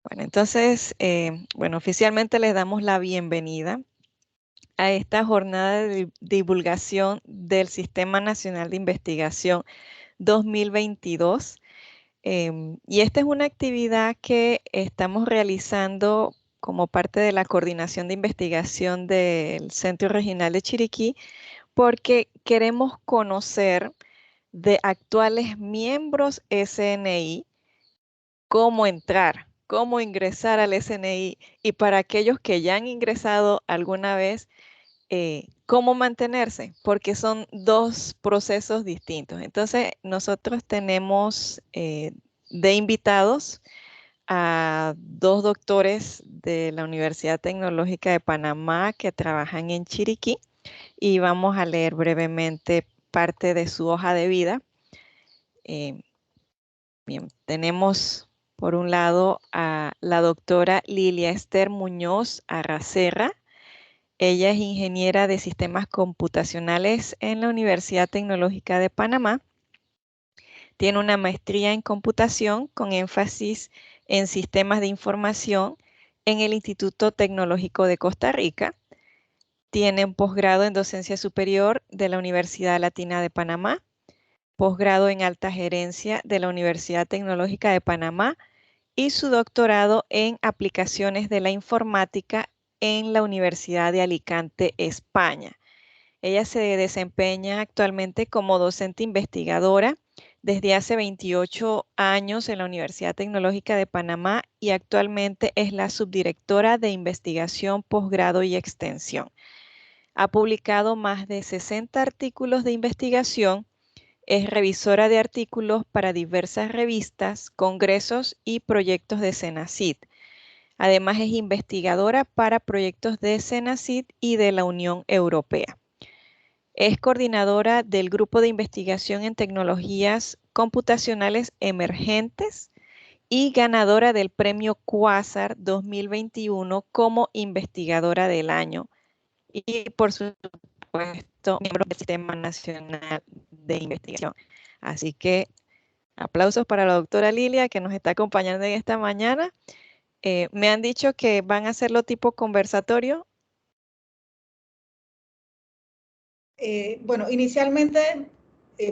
Bueno, entonces, bueno, oficialmente les damos la bienvenida a esta jornada de divulgación del Sistema Nacional de Investigación 2022. Y esta es una actividad que estamos realizando como parte de la coordinación de investigación del Centro Regional de Chiriquí, porque queremos conocer de actuales miembros SNI cómo entrar, cómo ingresar al SNI y para aquellos que ya han ingresado alguna vez, cómo mantenerse, porque son dos procesos distintos. Entonces, nosotros tenemos de invitados a dos doctores de la Universidad Tecnológica de Panamá que trabajan en Chiriquí y vamos a leer brevemente parte de su hoja de vida. Bien, tenemos por un lado a la doctora Lilia Esther Muñoz Arracerra. Ella es ingeniera de sistemas computacionales en la Universidad Tecnológica de Panamá. Tiene una maestría en computación con énfasis en sistemas de información en el Instituto Tecnológico de Costa Rica. Tiene un posgrado en docencia superior de la Universidad Latina de Panamá, posgrado en alta gerencia de la Universidad Tecnológica de Panamá y su doctorado en aplicaciones de la informática en la Universidad de Alicante, España. Ella se desempeña actualmente como docente investigadora desde hace 28 años en la Universidad Tecnológica de Panamá y actualmente es la subdirectora de investigación, posgrado y extensión. Ha publicado más de 60 artículos de investigación. Es revisora de artículos para diversas revistas, congresos y proyectos de Senacid. Además, es investigadora para proyectos de Senacid y de la Unión Europea. Es coordinadora del Grupo de Investigación en Tecnologías Computacionales Emergentes y ganadora del Premio Quasar 2021 como investigadora del año. Y por supuesto, miembro del Sistema Nacional de Investigación. Así que aplausos para la doctora Lilia que nos está acompañando en esta mañana. Me han dicho que van a hacerlo tipo conversatorio. Bueno, inicialmente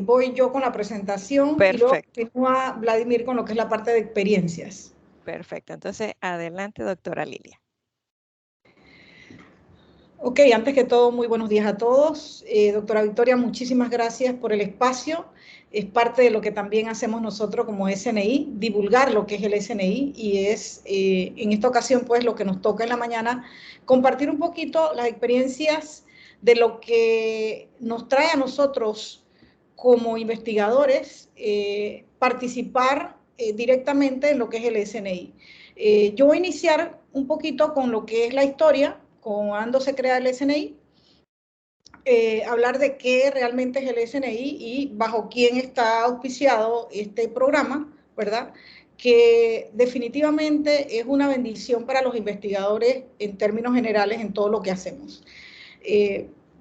voy yo con la presentación y luego Perfecto, continúa Vladimir con lo que es la parte de experiencias. perfecto. Entonces, adelante, doctora Lilia. Ok, antes que todo, muy buenos días a todos. Doctora Victoria, muchísimas gracias por el espacio. Es parte de lo que también hacemos nosotros como SNI, divulgar lo que es el SNI y es en esta ocasión pues lo que nos toca en la mañana, compartir un poquito las experiencias de lo que nos trae a nosotros como investigadores participar directamente en lo que es el SNI. Yo voy a iniciar un poquito con lo que es la historia, cuando se crea el SNI, hablar de qué realmente es el SNI y bajo quién está auspiciado este programa, ¿verdad? Que definitivamente es una bendición para los investigadores en términos generales en todo lo que hacemos.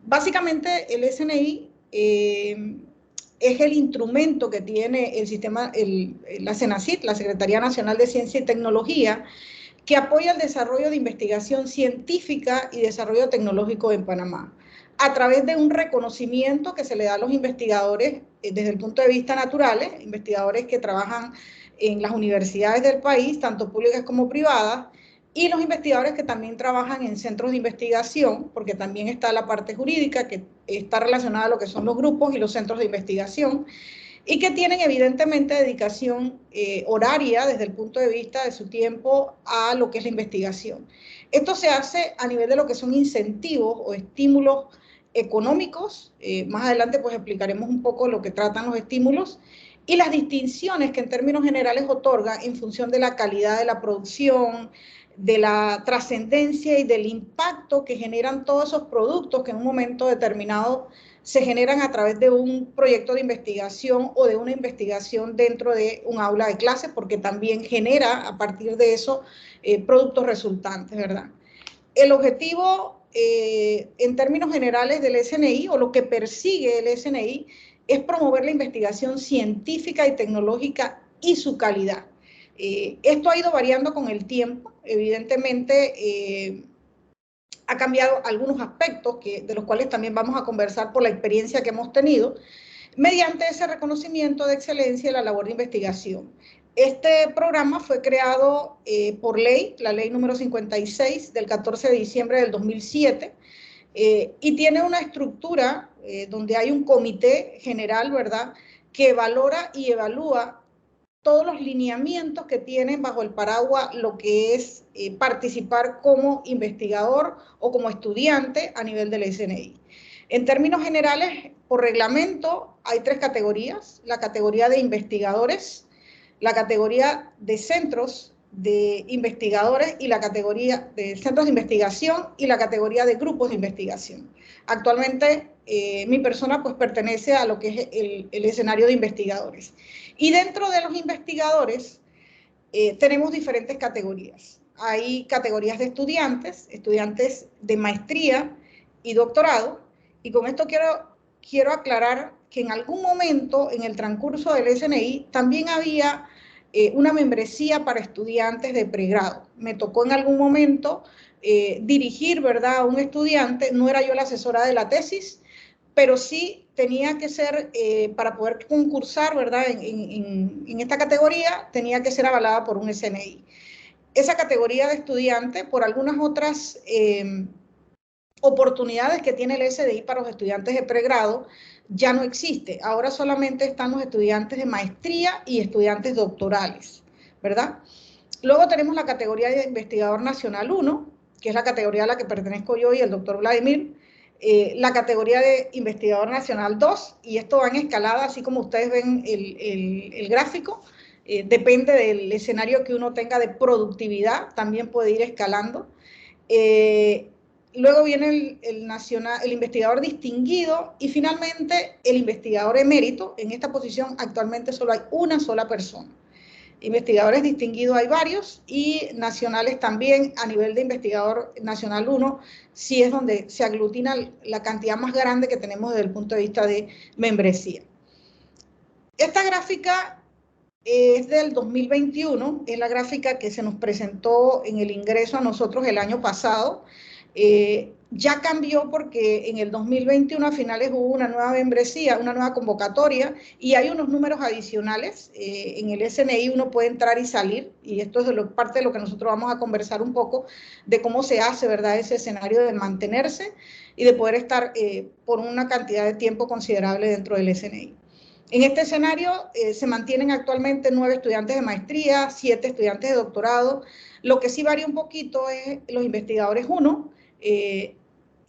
Básicamente el SNI es el instrumento que tiene el sistema, la Senacid, la Secretaría Nacional de Ciencia y Tecnología, que apoya el desarrollo de investigación científica y desarrollo tecnológico en Panamá, a través de un reconocimiento que se le da a los investigadores desde el punto de vista naturales, investigadores que trabajan en las universidades del país, tanto públicas como privadas, y los investigadores que también trabajan en centros de investigación, porque también está la parte jurídica que está relacionada a lo que son los grupos y los centros de investigación, y que tienen evidentemente dedicación horaria desde el punto de vista de su tiempo a lo que es la investigación. Esto se hace a nivel de lo que son incentivos o estímulos económicos. Más adelante pues explicaremos un poco lo que tratan los estímulos y las distinciones que en términos generales otorga en función de la calidad de la producción, de la trascendencia y del impacto que generan todos esos productos que en un momento determinado se generan a través de un proyecto de investigación o de una investigación dentro de un aula de clase, porque también genera a partir de eso productos resultantes, ¿verdad? El objetivo en términos generales del SNI o lo que persigue el SNI es promover la investigación científica y tecnológica y su calidad. Esto ha ido variando con el tiempo, evidentemente ha cambiado algunos aspectos de los cuales también vamos a conversar por la experiencia que hemos tenido, mediante ese reconocimiento de excelencia en la labor de investigación. Este programa fue creado por ley, la ley número 56 del 14 de diciembre del 2007, y tiene una estructura donde hay un comité general, ¿verdad?, que valora y evalúa todos los lineamientos que tienen bajo el paraguas lo que es participar como investigador o como estudiante a nivel del SNI. En términos generales, por reglamento hay 3 categorías: la categoría de investigadores, la categoría de centros de investigadores y la categoría de centros de investigación y la categoría de grupos de investigación. Actualmente mi persona pues pertenece a lo que es el escenario de investigadores. Y dentro de los investigadores tenemos diferentes categorías. Hay categorías de estudiantes, estudiantes de maestría y doctorado, y con esto quiero aclarar que en algún momento en el transcurso del SNI también había una membresía para estudiantes de pregrado. Me tocó en algún momento dirigir, ¿verdad?, a un estudiante. No era yo la asesora de la tesis, pero sí tenía que ser, para poder concursar, ¿verdad?, en esta categoría, tenía que ser avalada por un SNI. Esa categoría de estudiante, por algunas otras oportunidades que tiene el SDI para los estudiantes de pregrado, ya no existe. Ahora solamente están los estudiantes de maestría y estudiantes doctorales, ¿verdad? Luego tenemos la categoría de investigador nacional 1, que es la categoría a la que pertenezco yo y el doctor Vladimir, la categoría de investigador nacional 2, y esto va en escalada, así como ustedes ven el gráfico, depende del escenario que uno tenga de productividad, también puede ir escalando. Luego viene el investigador distinguido y finalmente el investigador emérito. En esta posición actualmente solo hay una sola persona. Investigadores distinguidos hay varios y nacionales también. A nivel de investigador nacional 1, sí es donde se aglutina la cantidad más grande que tenemos desde el punto de vista de membresía. Esta gráfica es del 2021, es la gráfica que se nos presentó en el ingreso a nosotros el año pasado. Ya cambió porque en el 2021 a finales hubo una nueva membresía, una nueva convocatoria, y hay unos números adicionales. En el SNI uno puede entrar y salir, y esto es parte de lo que nosotros vamos a conversar un poco, de cómo se hace, ¿verdad?, ese escenario de mantenerse y de poder estar por una cantidad de tiempo considerable dentro del SNI. En este escenario se mantienen actualmente 9 estudiantes de maestría, 7 estudiantes de doctorado. Lo que sí varía un poquito es los investigadores 1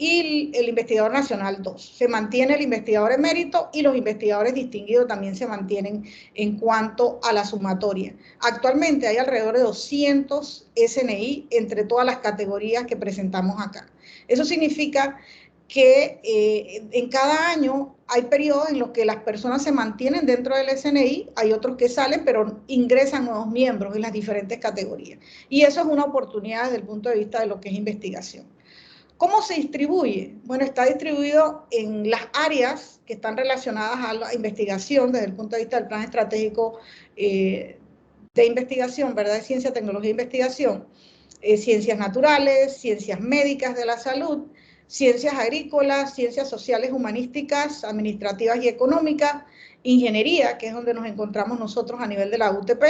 y el investigador nacional 2. Se mantiene el investigador emérito y los investigadores distinguidos también se mantienen en cuanto a la sumatoria. Actualmente hay alrededor de 200 SNI entre todas las categorías que presentamos acá. Eso significa que en cada año hay periodos en los que las personas se mantienen dentro del SNI, hay otros que salen, pero ingresan nuevos miembros en las diferentes categorías. Y eso es una oportunidad desde el punto de vista de lo que es investigación. ¿Cómo se distribuye? Bueno, está distribuido en las áreas que están relacionadas a la investigación desde el punto de vista del plan estratégico de investigación, ¿verdad?, de ciencia, tecnología e investigación, ciencias naturales, ciencias médicas de la salud, ciencias agrícolas, ciencias sociales, humanísticas, administrativas y económicas, ingeniería, que es donde nos encontramos nosotros a nivel de la UTP,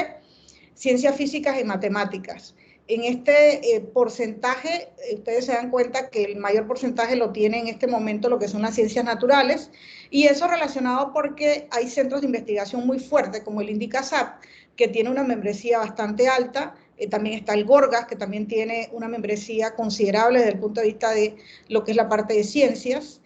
ciencias físicas y matemáticas. En este porcentaje, ustedes se dan cuenta que el mayor porcentaje lo tiene en este momento lo que son las ciencias naturales, y eso relacionado porque hay centros de investigación muy fuertes, como el INDICASAP, que tiene una membresía bastante alta. También está el Gorgas, que también tiene una membresía considerable desde el punto de vista de lo que es la parte de ciencias.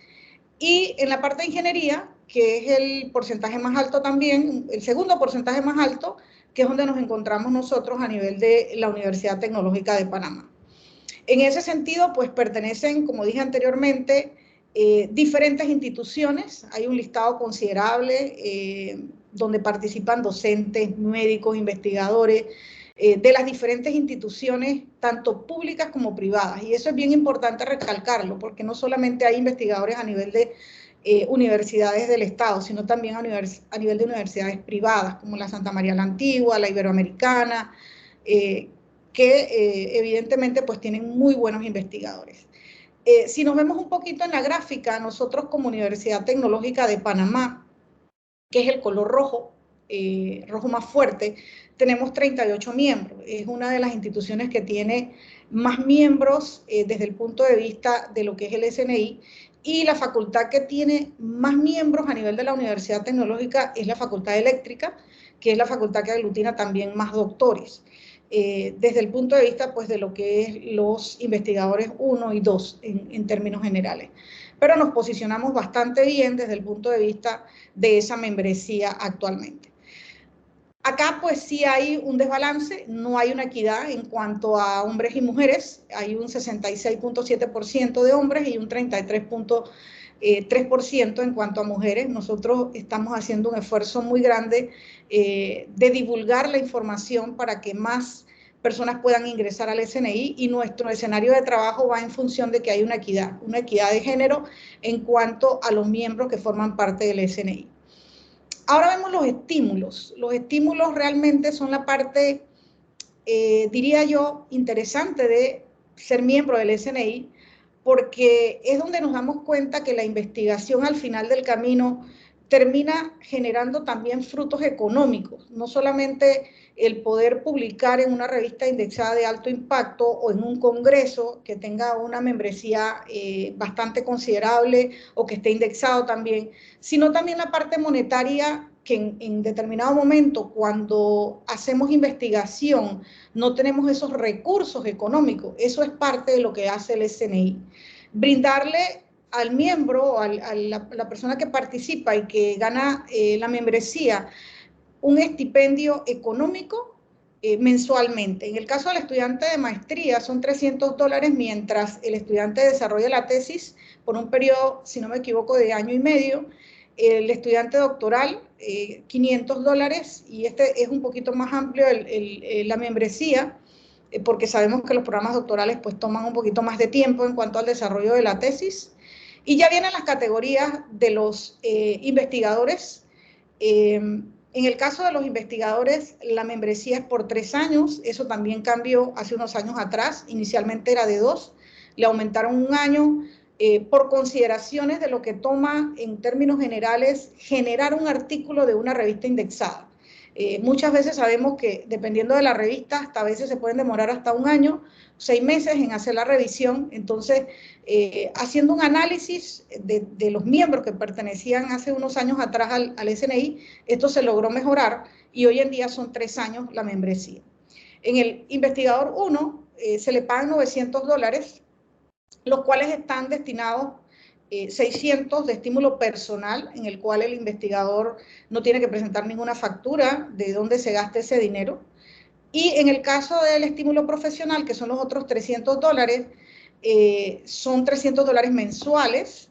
Y en la parte de ingeniería, que es el porcentaje más alto también, el segundo porcentaje más alto, que es donde nos encontramos nosotros a nivel de la Universidad Tecnológica de Panamá. En ese sentido, pues pertenecen, como dije anteriormente, diferentes instituciones. Hay un listado considerable donde participan docentes, médicos, investigadores, de las diferentes instituciones, tanto públicas como privadas. Y eso es bien importante recalcarlo, porque no solamente hay investigadores a nivel de universidades del Estado, sino también a nivel de universidades privadas, como la Santa María la Antigua, la Iberoamericana, que evidentemente pues tienen muy buenos investigadores. Si nos vemos un poquito en la gráfica, nosotros como Universidad Tecnológica de Panamá, que es el color rojo, rojo más fuerte, tenemos 38 miembros. Es una de las instituciones que tiene más miembros desde el punto de vista de lo que es el SNI, y la facultad que tiene más miembros a nivel de la Universidad Tecnológica es la Facultad Eléctrica, que es la facultad que aglutina también más doctores. Desde el punto de vista pues, de lo que es los investigadores 1 y 2 en términos generales. Pero nos posicionamos bastante bien desde el punto de vista de esa membresía actualmente. Acá pues sí hay un desbalance, no hay una equidad en cuanto a hombres y mujeres, hay un 66.7% de hombres y un 33.3% en cuanto a mujeres. Nosotros estamos haciendo un esfuerzo muy grande de divulgar la información para que más personas puedan ingresar al SNI, y nuestro escenario de trabajo va en función de que hay una equidad de género en cuanto a los miembros que forman parte del SNI. Ahora vemos los estímulos. Los estímulos realmente son la parte, diría yo, interesante de ser miembro del SNI, porque es donde nos damos cuenta que la investigación al final del camino termina generando también frutos económicos, no solamente el poder publicar en una revista indexada de alto impacto o en un congreso que tenga una membresía bastante considerable o que esté indexado también, sino también la parte monetaria, que en determinado momento, cuando hacemos investigación, no tenemos esos recursos económicos. Eso es parte de lo que hace el SNI. Brindarle al miembro, a la persona que participa y que gana la membresía, un estipendio económico mensualmente. En el caso del estudiante de maestría son $300, mientras el estudiante desarrolla la tesis por un periodo, si no me equivoco, de año y medio. El estudiante doctoral, $500, y este es un poquito más amplio la membresía, porque sabemos que los programas doctorales pues toman un poquito más de tiempo en cuanto al desarrollo de la tesis. Y ya vienen las categorías de los investigadores. En el caso de los investigadores, la membresía es por 3 años, eso también cambió hace unos años atrás, inicialmente era de 2, le aumentaron 1 año, por consideraciones de lo que toma en términos generales generar un artículo de una revista indexada. Muchas veces sabemos que dependiendo de la revista, hasta a veces se pueden demorar hasta 1 año, 6 meses en hacer la revisión. Entonces, haciendo un análisis de los miembros que pertenecían hace unos años atrás al SNI, esto se logró mejorar y hoy en día son 3 años la membresía. En el investigador 1 se le pagan $900, los cuales están destinados 600 de estímulo personal, en el cual el investigador no tiene que presentar ninguna factura de dónde se gasta ese dinero. Y en el caso del estímulo profesional, que son los otros $300, son $300 mensuales.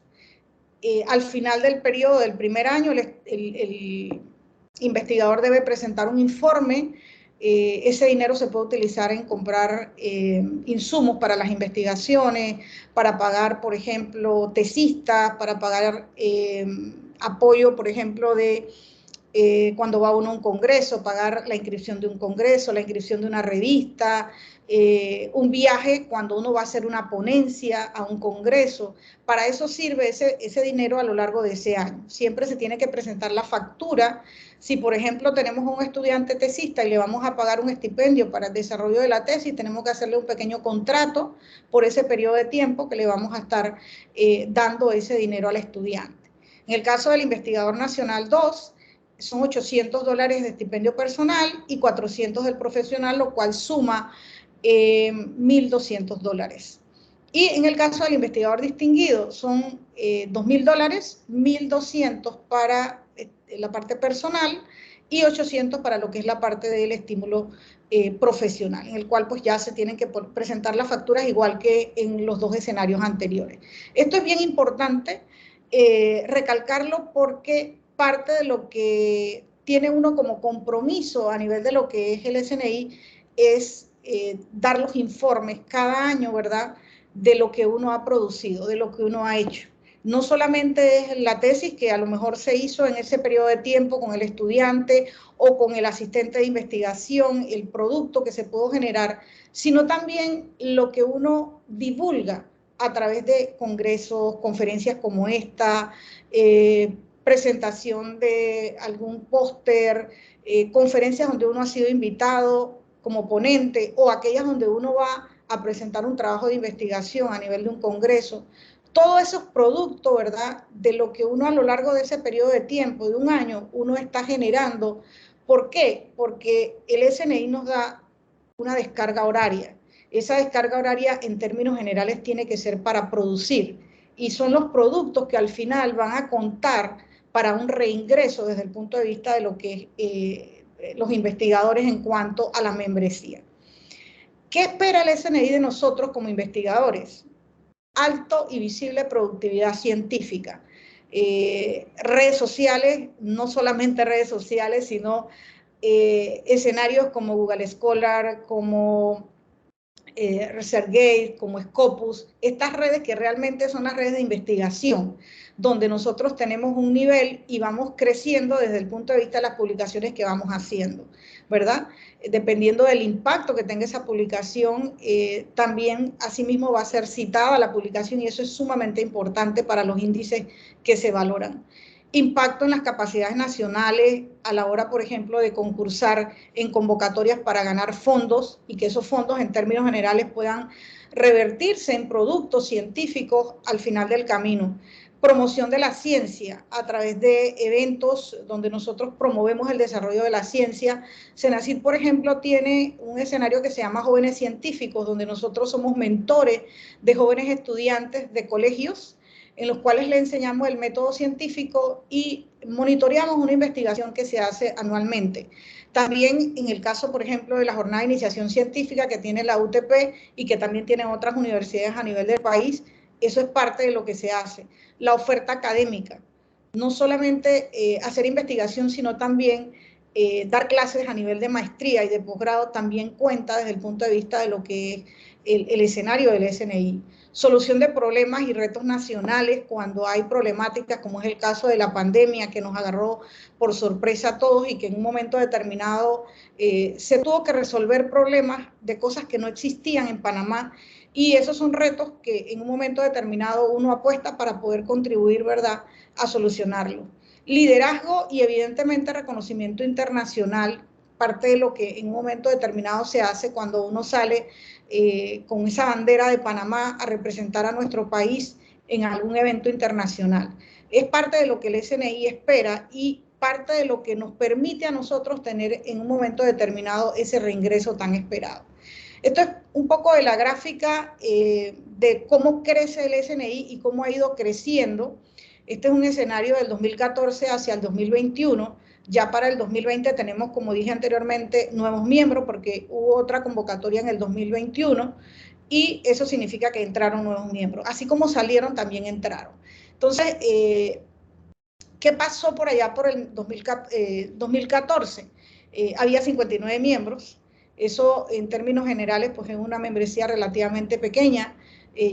Al final del periodo del primer año, el investigador debe presentar un informe. Ese dinero se puede utilizar en comprar insumos para las investigaciones, para pagar, por ejemplo, tesistas, para pagar apoyo, por ejemplo, de cuando va uno a un congreso, pagar la inscripción de un congreso, la inscripción de una revista, un viaje cuando uno va a hacer una ponencia a un congreso. Para eso sirve ese dinero a lo largo de ese año. Siempre se tiene que presentar la factura. Si, por ejemplo, tenemos un estudiante tesista y le vamos a pagar un estipendio para el desarrollo de la tesis, tenemos que hacerle un pequeño contrato por ese periodo de tiempo que le vamos a estar dando ese dinero al estudiante. En el caso del investigador nacional 2, son $800 de estipendio personal y 400 del profesional, lo cual suma $1,200. Y en el caso del investigador distinguido son $2,000, 1,200 para la parte personal y 800 para lo que es la parte del estímulo profesional, en el cual pues ya se tienen que presentar las facturas igual que en los 2 escenarios anteriores. Esto es bien importante recalcarlo, porque parte de lo que tiene uno como compromiso a nivel de lo que es el SNI es dar los informes cada año, ¿verdad?, de lo que uno ha producido, de lo que uno ha hecho. No solamente es la tesis que a lo mejor se hizo en ese periodo de tiempo con el estudiante o con el asistente de investigación, el producto que se pudo generar, sino también lo que uno divulga a través de congresos, conferencias como esta, presentación de algún póster, conferencias donde uno ha sido invitado como ponente o aquellas donde uno va a presentar un trabajo de investigación a nivel de un congreso. Todos esos productos, ¿verdad?, de lo que uno a lo largo de ese periodo de tiempo, de un año, uno está generando. ¿Por qué? Porque el SNI nos da una descarga horaria. Esa descarga horaria en términos generales tiene que ser para producir y son los productos que al final van a contar para un reingreso desde el punto de vista de lo que los investigadores en cuanto a la membresía. ¿Qué espera el SNI de nosotros como investigadores? Alto y visible productividad científica. Redes sociales, no solamente redes sociales, sino escenarios como Google Scholar, como ResearchGate, como Scopus, estas redes que realmente son las redes de investigación, donde nosotros tenemos un nivel y vamos creciendo desde el punto de vista de las publicaciones que vamos haciendo, ¿verdad? Dependiendo del impacto que tenga esa publicación, también asimismo va a ser citada la publicación y eso es sumamente importante para los índices que se valoran. Impacto en las capacidades nacionales a la hora, por ejemplo, de concursar en convocatorias para ganar fondos y que esos fondos en términos generales puedan revertirse en productos científicos al final del camino. Promoción de la ciencia a través de eventos donde nosotros promovemos el desarrollo de la ciencia. Senacid, por ejemplo, tiene un escenario que se llama Jóvenes Científicos, donde nosotros somos mentores de jóvenes estudiantes de colegios, en los cuales le enseñamos el método científico y monitoreamos una investigación que se hace anualmente. También en el caso, por ejemplo, de la jornada de iniciación científica que tiene la UTP y que también tienen otras universidades a nivel del país, eso es parte de lo que se hace. La oferta académica, no solamente hacer investigación, sino también dar clases a nivel de maestría y de posgrado también cuenta desde el punto de vista de lo que es el escenario del SNI. Solución de problemas y retos nacionales cuando hay problemáticas, como es el caso de la pandemia que nos agarró por sorpresa a todos y que en un momento determinado se tuvo que resolver problemas de cosas que no existían en Panamá y esos son retos que en un momento determinado uno apuesta para poder contribuir, ¿verdad?, a solucionarlo. Liderazgo y evidentemente reconocimiento internacional, parte de lo que en un momento determinado se hace cuando uno sale con esa bandera de Panamá a representar a nuestro país en algún evento internacional. Es parte de lo que el SNI espera y parte de lo que nos permite a nosotros tener en un momento determinado ese reingreso tan esperado. Esto es un poco de la gráfica de cómo crece el SNI y cómo ha ido creciendo. Este es un escenario del 2014 hacia el 2021. Ya para el 2020 tenemos, como dije anteriormente, nuevos miembros porque hubo otra convocatoria en el 2021 y eso significa que entraron nuevos miembros. Así como salieron, también entraron. Entonces, ¿qué pasó por allá por el 2014? Había 59 miembros. Eso en términos generales pues es una membresía relativamente pequeña.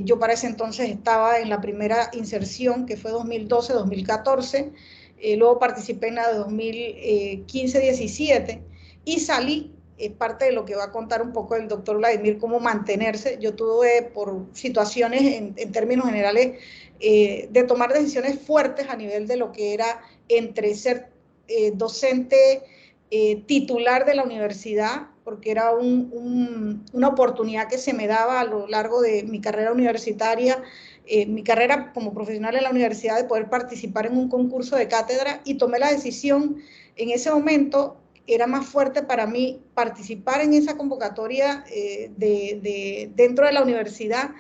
Yo para ese entonces estaba en la primera inserción que fue 2012-2014, luego participé en la de 2015-17 y salí, es parte de lo que va a contar un poco el doctor Vladimir, cómo mantenerse. Yo tuve por situaciones en términos generales de tomar decisiones fuertes a nivel de lo que era entre ser docente titular de la universidad, porque era una oportunidad que se me daba a lo largo de mi carrera universitaria, mi carrera como profesional en la universidad, de poder participar en un concurso de cátedra y tomé la decisión en ese momento. Era más fuerte para mí participar en esa convocatoria dentro de la universidad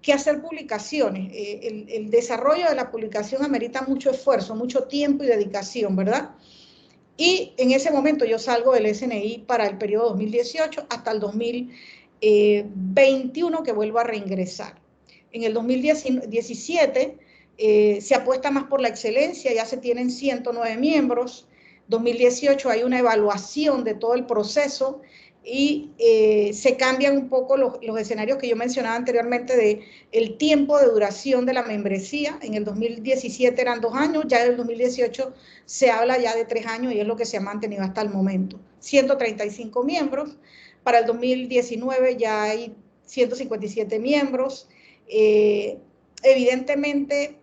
que hacer publicaciones. El desarrollo de la publicación amerita mucho esfuerzo, mucho tiempo y dedicación, ¿verdad? Y en ese momento yo salgo del SNI para el periodo 2018 hasta el 2021 que vuelvo a reingresar. En el 2017 se apuesta más por la excelencia, ya se tienen 109 miembros. 2018 hay una evaluación de todo el proceso y se cambian un poco los escenarios que yo mencionaba anteriormente de el tiempo de duración de la membresía. En el 2017 eran 2 años, ya en el 2018 se habla ya de 3 años y es lo que se ha mantenido hasta el momento. 135 miembros, para el 2019 ya hay 157 miembros. Evidentemente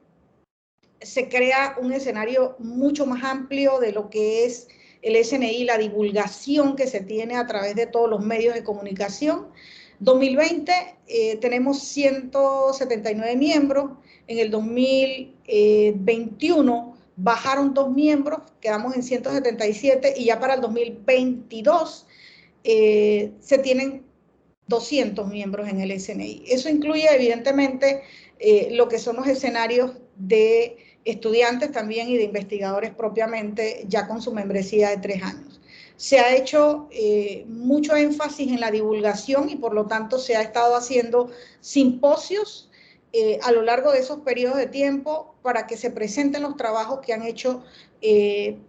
se crea un escenario mucho más amplio de lo que es el SNI, la divulgación que se tiene a través de todos los medios de comunicación. 2020 tenemos 179 miembros, en el 2021 bajaron 2 miembros, quedamos en 177 y ya para el 2022 se tienen 200 miembros en el SNI. Eso incluye evidentemente lo que son los escenarios de estudiantes también y de investigadores propiamente, ya con su membresía de 3 años. Se ha hecho mucho énfasis en la divulgación y por lo tanto se ha estado haciendo simposios a lo largo de esos periodos de tiempo para que se presenten los trabajos que han hecho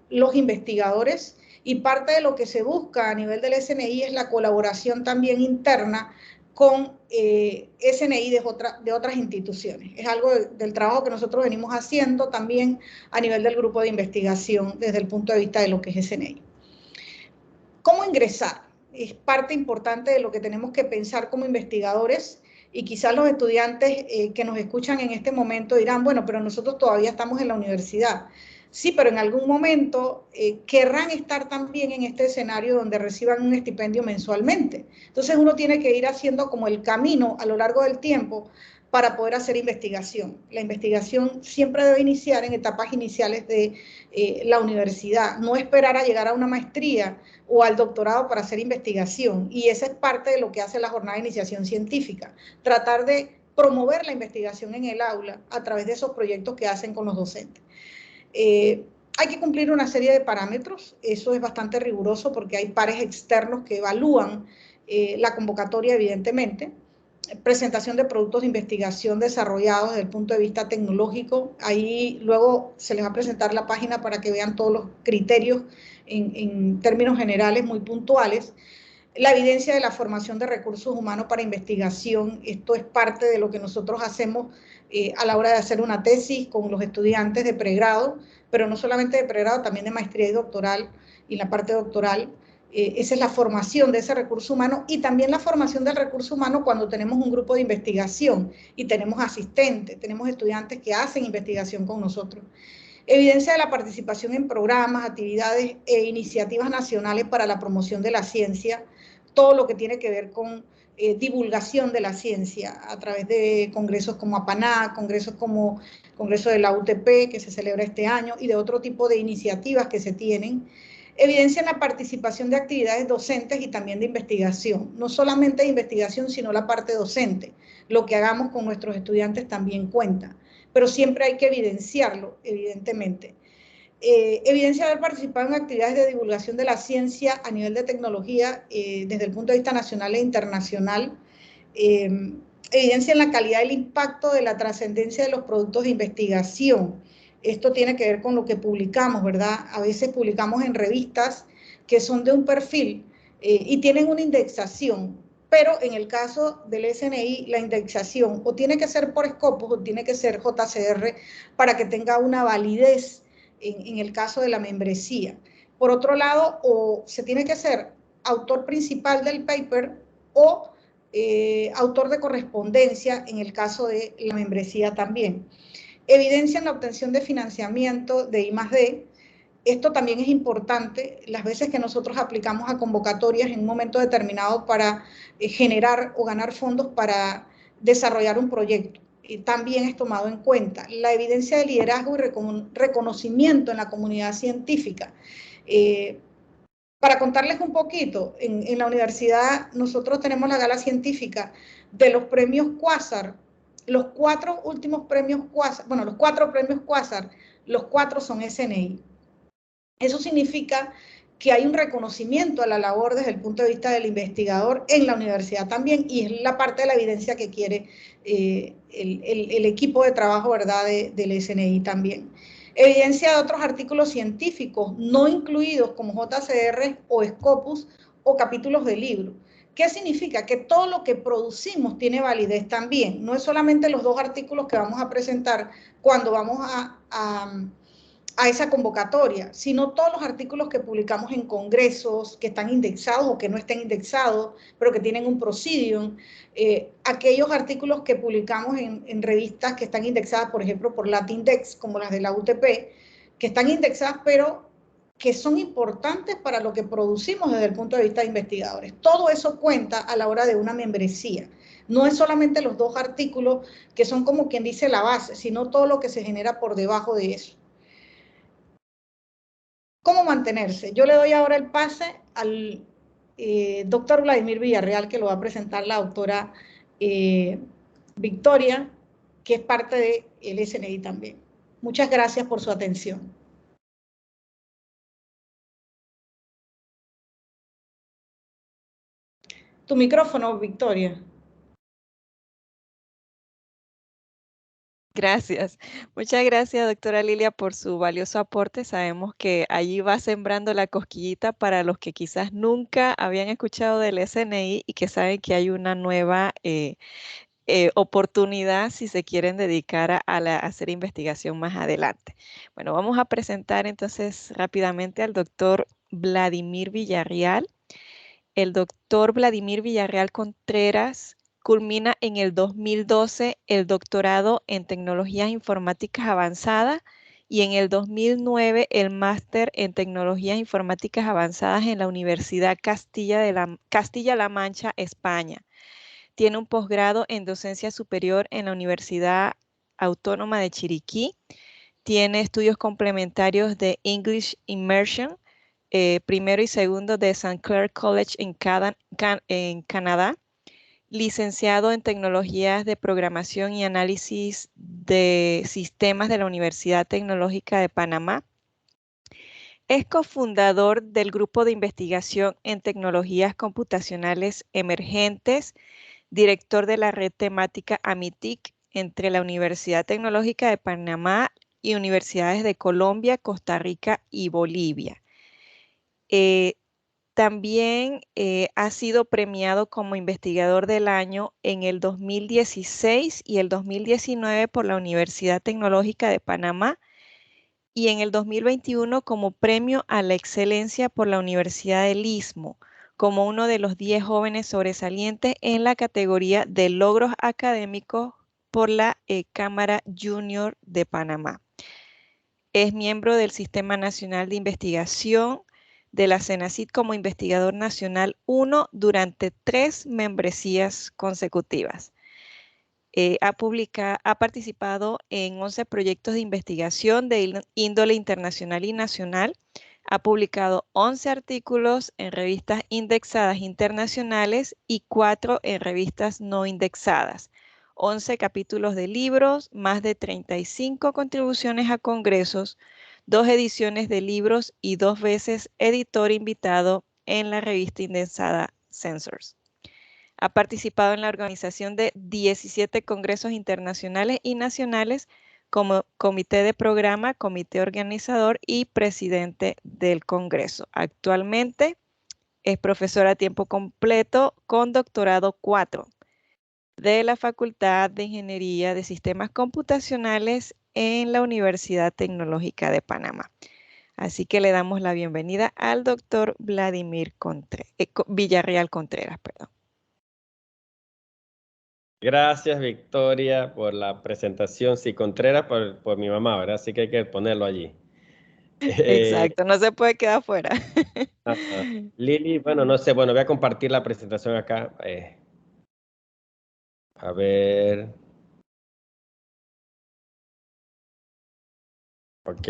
los investigadores, y parte de lo que se busca a nivel del SNI es la colaboración también interna con SNI de otras instituciones. Es algo del trabajo que nosotros venimos haciendo también a nivel del grupo de investigación desde el punto de vista de lo que es SNI. ¿Cómo ingresar? Es parte importante de lo que tenemos que pensar como investigadores, y quizás los estudiantes que nos escuchan en este momento dirán, bueno, pero nosotros todavía estamos en la universidad. Sí, pero en algún momento querrán estar también en este escenario donde reciban un estipendio mensualmente. Entonces uno tiene que ir haciendo como el camino a lo largo del tiempo para poder hacer investigación. La investigación siempre debe iniciar en etapas iniciales de la universidad, no esperar a llegar a una maestría o al doctorado para hacer investigación, y esa es parte de lo que hace la jornada de iniciación científica, tratar de promover la investigación en el aula a través de esos proyectos que hacen con los docentes. Hay que cumplir una serie de parámetros, eso es bastante riguroso porque hay pares externos que evalúan la convocatoria, evidentemente. Presentación de productos de investigación desarrollados desde el punto de vista tecnológico. Ahí luego se les va a presentar la página para que vean todos los criterios en términos generales muy puntuales. La evidencia de la formación de recursos humanos para investigación, esto es parte de lo que nosotros hacemos a la hora de hacer una tesis con los estudiantes de pregrado, pero no solamente de pregrado, también de maestría y doctoral, y la parte doctoral. Esa es la formación de ese recurso humano, y también la formación del recurso humano cuando tenemos un grupo de investigación y tenemos asistentes, tenemos estudiantes que hacen investigación con nosotros. Evidencia de la participación en programas, actividades e iniciativas nacionales para la promoción de la ciencia, todo lo que tiene que ver con divulgación de la ciencia a través de congresos como APANA, congresos como Congreso de la UTP, que se celebra este año, y de otro tipo de iniciativas que se tienen. Evidencia en la participación de actividades docentes y también de investigación, no solamente de investigación, sino la parte docente. Lo que hagamos con nuestros estudiantes también cuenta, pero siempre hay que evidenciarlo, evidentemente. Evidencia haber participado en actividades de divulgación de la ciencia a nivel de tecnología desde el punto de vista nacional e internacional. Evidencia en la calidad del impacto de la trascendencia de los productos de investigación. Esto tiene que ver con lo que publicamos, ¿verdad? A veces publicamos en revistas que son de un perfil y tienen una indexación, pero en el caso del SNI, la indexación o tiene que ser por Scopus o tiene que ser JCR para que tenga una validez en el caso de la membresía. Por otro lado, o se tiene que ser autor principal del paper o autor de correspondencia en el caso de la membresía también. Evidencia en la obtención de financiamiento de I+D. Esto también es importante, las veces que nosotros aplicamos a convocatorias en un momento determinado para generar o ganar fondos para desarrollar un proyecto. También es tomado en cuenta. La evidencia de liderazgo y reconocimiento en la comunidad científica. Para contarles un poquito, en la universidad nosotros tenemos la gala científica de los premios Quasar. Los 4 últimos premios Quasar, bueno, los 4 premios Quasar, los 4 son SNI. Eso significa que hay un reconocimiento a la labor desde el punto de vista del investigador en la universidad también, y es la parte de la evidencia que quiere el equipo de trabajo, ¿verdad?, del SNI también. Evidencia de otros artículos científicos no incluidos como JCR o Scopus o capítulos de libro. ¿Qué significa? Que todo lo que producimos tiene validez también. No es solamente los 2 artículos que vamos a presentar cuando vamos a esa convocatoria, sino todos los artículos que publicamos en congresos, que están indexados o que no estén indexados, pero que tienen un Procidium, aquellos artículos que publicamos en revistas que están indexadas, por ejemplo, por Latindex, como las de la UTP, que están indexadas, pero que son importantes para lo que producimos desde el punto de vista de investigadores. Todo eso cuenta a la hora de una membresía. No es solamente los 2 artículos que son como quien dice la base, sino todo lo que se genera por debajo de eso. ¿Cómo mantenerse? Yo le doy ahora el pase al doctor Vladimir Villarreal, que lo va a presentar la doctora Victoria, que es parte del SNI también. Muchas gracias por su atención. Tu micrófono, Victoria. Gracias. Muchas gracias, doctora Lilia, por su valioso aporte. Sabemos que allí va sembrando la cosquillita para los que quizás nunca habían escuchado del SNI y que saben que hay una nueva oportunidad si se quieren dedicar a hacer investigación más adelante. Bueno, vamos a presentar entonces rápidamente al doctor Vladimir Villarreal. El doctor Vladimir Villarreal Contreras culmina en el 2012 el doctorado en tecnologías informáticas avanzadas y en el 2009 el máster en tecnologías informáticas avanzadas en la Universidad Castilla-La Mancha, España. Tiene un posgrado en docencia superior en la Universidad Autónoma de Chiriquí. Tiene estudios complementarios de English Immersion, primero y segundo de St. Clair College en Canadá. Licenciado en Tecnologías de Programación y Análisis de Sistemas de la Universidad Tecnológica de Panamá. Es cofundador del Grupo de Investigación en Tecnologías Computacionales Emergentes, director de la red temática AMITIC entre la Universidad Tecnológica de Panamá y universidades de Colombia, Costa Rica y Bolivia. También ha sido premiado como investigador del año en el 2016 y el 2019 por la Universidad Tecnológica de Panamá y en el 2021 como premio a la excelencia por la Universidad del Istmo, como uno de los 10 jóvenes sobresalientes en la categoría de logros académicos por la Cámara Junior de Panamá. Es miembro del Sistema Nacional de Investigación de la CENACIT como investigador nacional 1 durante 3 membresías consecutivas. Ha participado en 11 proyectos de investigación de índole internacional y nacional. Ha publicado 11 artículos en revistas indexadas internacionales y 4 en revistas no indexadas. 11 capítulos de libros, más de 35 contribuciones a congresos, 2 ediciones de libros y 2 veces editor invitado en la revista indexada Sensors. Ha participado en la organización de 17 congresos internacionales y nacionales como comité de programa, comité organizador y presidente del congreso. Actualmente es profesor a tiempo completo con doctorado 4 de la Facultad de Ingeniería de Sistemas Computacionales en la Universidad Tecnológica de Panamá. Así que le damos la bienvenida al doctor Vladimir Villarreal Contreras. Perdón. Gracias, Victoria, por la presentación. Sí, Contreras por mi mamá, ¿verdad? Así que hay que ponerlo allí. Exacto, no se puede quedar fuera. Lili, bueno, no sé, bueno, voy a compartir la presentación acá. A ver. Ok.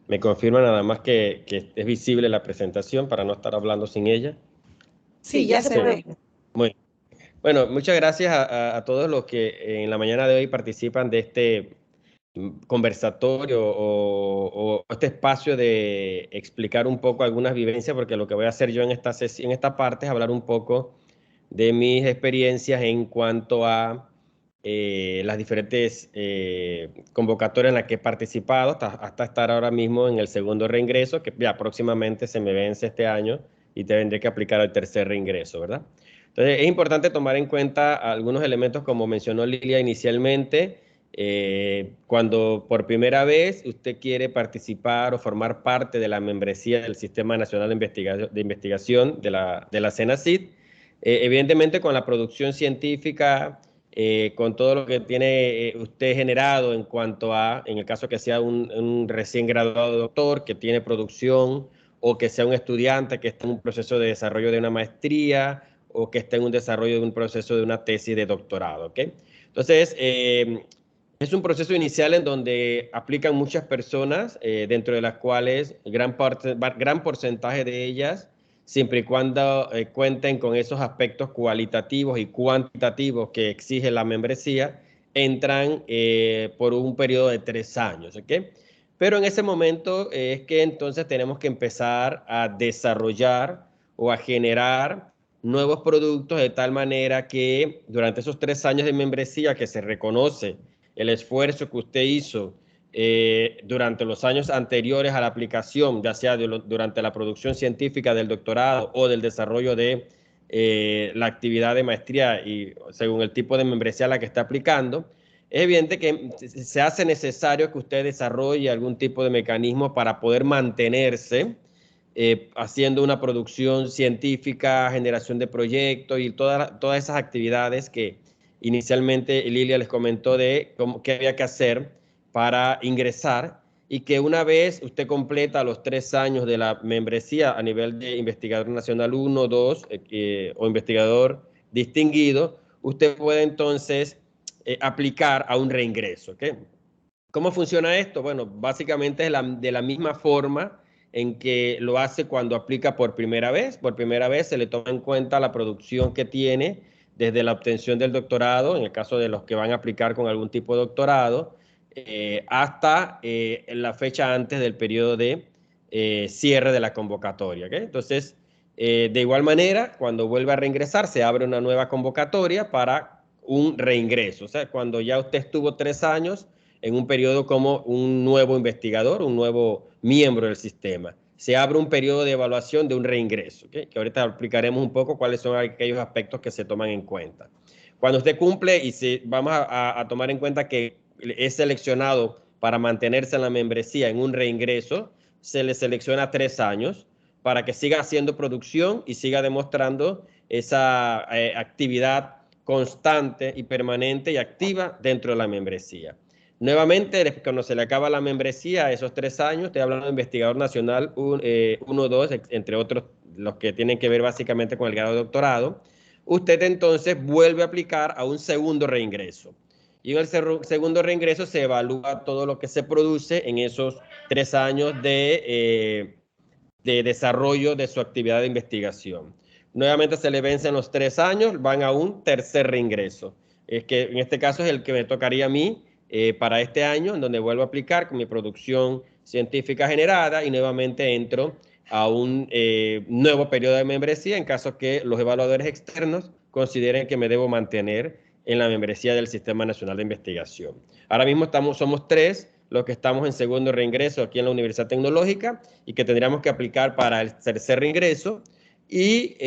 Me confirma nada más que es visible la presentación para no estar hablando sin ella. Sí, ya se ve. Muy bien. Bueno, muchas gracias a todos los que en la mañana de hoy participan de este conversatorio o este espacio de explicar un poco algunas vivencias, porque lo que voy a hacer yo en esta parte es hablar un poco de mis experiencias en cuanto a las diferentes convocatorias en las que he participado hasta estar ahora mismo en el segundo reingreso, que ya próximamente se me vence este año y tendré que aplicar el tercer reingreso, ¿verdad? Entonces, es importante tomar en cuenta algunos elementos, como mencionó Lilia inicialmente. Cuando por primera vez usted quiere participar o formar parte de la membresía del Sistema Nacional de Investigación de la CENACIT, evidentemente con la producción científica, con todo lo que tiene usted generado en cuanto a, en el caso que sea un recién graduado doctor que tiene producción, o que sea un estudiante que está en un proceso de desarrollo de una maestría, o que esté en un desarrollo de un proceso de una tesis de doctorado, ¿ok? Entonces, es un proceso inicial en donde aplican muchas personas, dentro de las cuales gran porcentaje de ellas, siempre y cuando cuenten con esos aspectos cualitativos y cuantitativos que exige la membresía, entran por un periodo de 3 años, ¿ok? Pero en ese momento es que entonces tenemos que empezar a desarrollar o a generar nuevos productos de tal manera que durante esos 3 años de membresía que se reconoce el esfuerzo que usted hizo durante los años anteriores a la aplicación, ya sea durante la producción científica del doctorado o del desarrollo de la actividad de maestría y según el tipo de membresía a la que está aplicando, es evidente que se hace necesario que usted desarrolle algún tipo de mecanismo para poder mantenerse haciendo una producción científica, generación de proyectos y todas esas actividades que inicialmente Lilia les comentó de qué había que hacer para ingresar, y que una vez usted completa los 3 años de la membresía a nivel de investigador nacional 1, 2 o investigador distinguido, usted puede entonces aplicar a un reingreso, ¿ok? ¿Cómo funciona esto? Bueno, básicamente es de la misma forma en que lo hace cuando aplica por primera vez. Por primera vez se le toma en cuenta la producción que tiene desde la obtención del doctorado, en el caso de los que van a aplicar con algún tipo de doctorado, hasta la fecha antes del periodo de cierre de la convocatoria, ¿okay? Entonces, de igual manera, cuando vuelve a reingresar, se abre una nueva convocatoria para un reingreso. O sea, cuando ya usted estuvo 3 años en un periodo como un nuevo investigador, un nuevo miembro del sistema, se abre un periodo de evaluación de un reingreso, ¿okay? Que ahorita explicaremos un poco cuáles son aquellos aspectos que se toman en cuenta. Cuando usted cumple, y vamos a tomar en cuenta que es seleccionado para mantenerse en la membresía en un reingreso, se le selecciona 3 años para que siga haciendo producción y siga demostrando esa actividad constante y permanente y activa dentro de la membresía. Nuevamente, cuando se le acaba la membresía, esos 3 años, estoy hablando de investigador nacional 1, 2, entre otros, los que tienen que ver básicamente con el grado de doctorado, usted entonces vuelve a aplicar a un segundo reingreso. Y en el segundo reingreso se evalúa todo lo que se produce en esos 3 años de desarrollo de su actividad de investigación. Nuevamente se le vencen los 3 años, van a un tercer reingreso. Es que en este caso es el que me tocaría a mí para este año, en donde vuelvo a aplicar con mi producción científica generada y nuevamente entro a un nuevo periodo de membresía en caso que los evaluadores externos consideren que me debo mantener en la membresía del Sistema Nacional de Investigación. Ahora mismo somos 3 los que estamos en segundo reingreso aquí en la Universidad Tecnológica y que tendríamos que aplicar para el tercer reingreso. Y